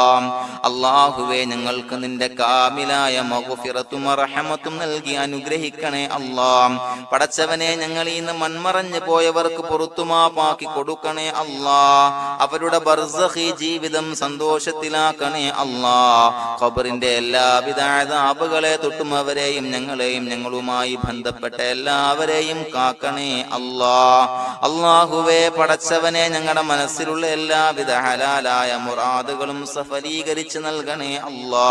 Speaker 1: അല്ലാഹുവേ, ഞങ്ങൾക്ക് നിന്റെ കാമിലായ മഗ്ഫിറത്തും റഹ്മത്തും നൽകി അനുഗ്രഹിക്കണേ അല്ലാ. പടച്ചവനെ, ഞങ്ങൾ ഇന്ന് മൺമറഞ്ഞു പോയവർക്ക് പുറത്തുമാപ്പാക്കി കൊടുക്കണേ അല്ലാ. അവരുടെ ബർസഖി ജീവിതം സന്തോഷത്തിലാക്കണേ അല്ലാ. ഖബറിന്റെ എല്ലാവിധ അദാബുകളെ തൊട്ടും അവരെയും ഞങ്ങളെയും ഞങ്ങളുമായി ബന്ധപ്പെട്ട എല്ലാവരെയും കാക്കണേ അല്ലാ. അല്ലാഹുവേ, പടച്ചവനെ, ഞങ്ങളുടെ മനസ്സിലുള്ള എല്ലാവിധ ഹലാലായ മുറാദുകളും സഫലീകരിച്ച് നൽകണേ അല്ലാ.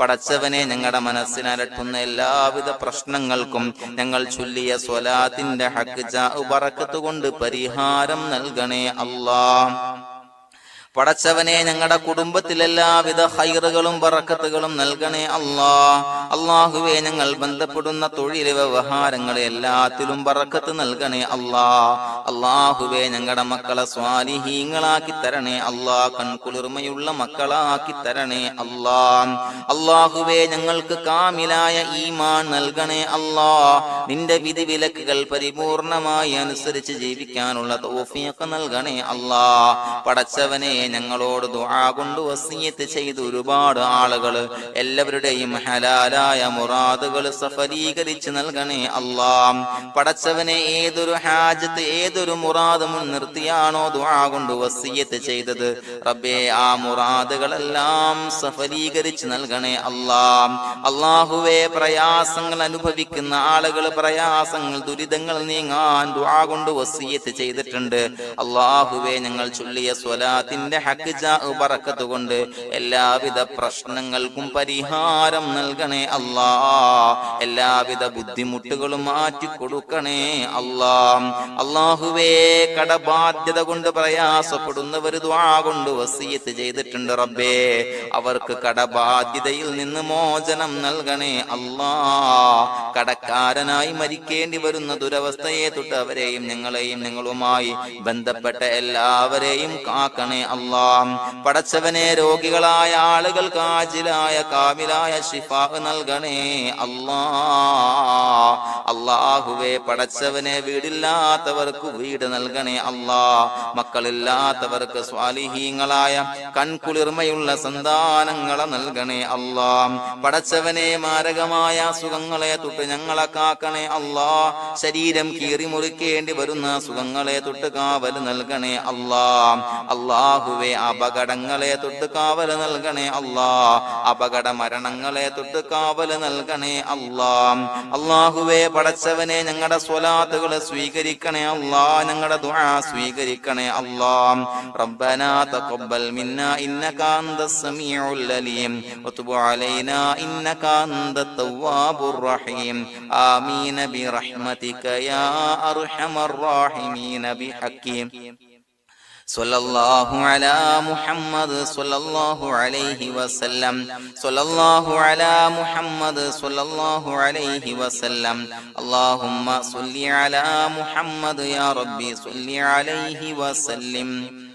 Speaker 1: പടച്ചവനെ, ഞങ്ങളുടെ മനസ്സിനലട്ടുന്ന എല്ലാവിധ പ്രശ്നങ്ങൾക്കും ഞങ്ങൾ ചൊല്ലിയ സ്വലാത്തിന്റെ ഹഖ് ജാ ബറക്കത്ത് കൊണ്ട് പരിഹാരം നൽകണേ അല്ലാ. പടച്ചവനെ, ഞങ്ങളുടെ കുടുംബത്തിൽ എല്ലാവിധ ഖൈറുകളും ബറക്കത്തുകളും നൽകണേ അല്ലാ. അല്ലാഹുവേ, ഞങ്ങൾ ബന്ധപ്പെടുന്ന തൊഴിൽ വ്യവഹാരങ്ങളെ എല്ലാത്തിലും ബറക്കത്ത് നൽകണേ അല്ലാ. അല്ലാഹുവേ, ഞങ്ങളുടെ മക്കളെ സ്വാലിഹീങ്ങളാക്കി തരണേ അല്ലാ. കൺകുളിർമയുള്ള മക്കളാക്കി തരണേ അല്ലാ. അല്ലാഹുവേ, ഞങ്ങൾക്ക് കാമിലായ ഈമാൻ നൽകണേ അല്ലാ. നിന്റെ വിധി വിലക്കുകൾ പരിപൂർണമായി അനുസരിച്ച് ജീവിക്കാനുള്ള തൗഫീഖ് നൽകണേ അല്ലാ. പടച്ചവനെ, ഞങ്ങളോട് ദുആ കൊണ്ട് വസിയത്ത് ചെയ്ത് ഒരുപാട് ആളുകൾ എല്ലാവരുടെയും ഹലാലായ മുറാദുകൾ സഫലീകരിച്ച് നൽകണേ അല്ലാ. പടച്ചവനെ, ഏതൊരു ഹാജത്ത് ഏതൊരു മുറാദ് മുൻനിർത്തിയാണോ ദുആ കൊണ്ട് വസിയത്ത് ചെയ്തത്, റബ്ബേ, ആ മുറാദുകളെല്ലാം സഫലീകരിച്ച് നൽകണേ അല്ലാ. അല്ലാഹുവേ, പ്രയാസങ്ങൾ അനുഭവിക്കുന്ന ആളുകൾ പ്രയാസങ്ങൾ ദുരിതങ്ങൾ നീങ്ങാൻ ദുആ കൊണ്ട് വസിയത്ത് ചെയ്തിട്ടുണ്ട്. അല്ലാഹുവേ, ഞങ്ങൾ ചൊല്ലിയ സ്വലാത്തിന്റെ ഹഖ് ജാ ബറക്കത്ത് കൊണ്ട് എല്ലാവിധ പ്രശ്നങ്ങൾക്കും പരിഹാരം നൽകണേ അല്ലാ. എല്ലാവിധ ബുദ്ധിമുട്ടുകളും മാറ്റിക്കൊടുക്കണേ അല്ലാ. അല്ലാഹുവേ, കടബാധ്യത കൊണ്ട് പ്രയാസപ്പെടുന്നവർ ദുആ കൊണ്ട് വസിയത്ത് ചെയ്തിട്ടുണ്ട്. റബ്ബേ, അവർക്ക് കടബാധ്യതയിൽ നിന്ന് മോചനം നൽകണേ അല്ലാ. കടക്കാരനായി മരിക്കേണ്ടി വരുന്ന ദുരവസ്ഥയെ തൊട്ട് അവരെയും ഞങ്ങളെയും ഞങ്ങളുമായി ബന്ധപ്പെട്ട എല്ലാവരെയും കാക്കണേ അല്ലാ. അല്ലാഹ്. പടച്ചവനെ രോഗികളായ ആളുകൾക്ക് ആജിലായ കാമിലായ ശിഫാ നൽകണേ അല്ലാഹ്. അല്ലാഹുവേ പടച്ചവനെ വീടില്ലാത്തവർക്ക് വീട് നൽകണേ അല്ലാഹ്. മക്കളില്ലാത്തവർക്ക് സ്വാലിഹീങ്ങളായ കൺകുളിർമയുള്ള സന്താനങ്ങളെ നൽകണേ അല്ലാഹ്. പടച്ചവനെ മാരകമായ അസുഖങ്ങളെ തൊട്ട് ഞങ്ങളെ കാക്കണേ അല്ലാഹ്. ശരീരം കീറി മുറിക്കേണ്ടി വരുന്ന അസുഖങ്ങളെ തൊട്ട് കാവൽ നൽകണേ അല്ലാഹ്. അല്ലാഹുവേ അപകടങ്ങളെ തൊട്ട് കാവൽ നൽകണേ അല്ലാഹ്. അപകട മരണങ്ങളെ തൊട്ട് കാവൽ നൽകണേ അല്ലാഹ്. അല്ലാഹുവേ പടച്ചവനെ ഞങ്ങളുടെ സ്വലാത്തുകൾ സ്വീകരിക്കണേ അല്ലാഹ്. ഞങ്ങളുടെ ദുആ സ്വീകരിക്കണേ അല്ലാഹ്. റബ്ബനാ തഖബ്ബൽ മിന്നാ ഇന്നക അൻതസ് സമീഉൽ അലീം വതുബ് അലൈനാ ഇന്നക അൻതത് തവ്വാബുർ റഹീം. ആമീൻ ബിറഹ്മതിക യാ അർഹമർ റഹീമീൻ ബിഹഖി സ്വല്ലല്ലാഹു അലാ മുഹമ്മദ് സ്വല്ലല്ലാഹു അലൈഹി വസല്ലം. സ്വല്ലല്ലാഹു അലാ മുഹമ്മദ് സ്വല്ലല്ലാഹു അലൈഹി വസല്ലം. അല്ലാഹുമ്മ സ്വല്ലി അലാ മുഹമ്മദ് യാ റബ്ബി സ്വല്ലി അലൈഹി വസല്ലം.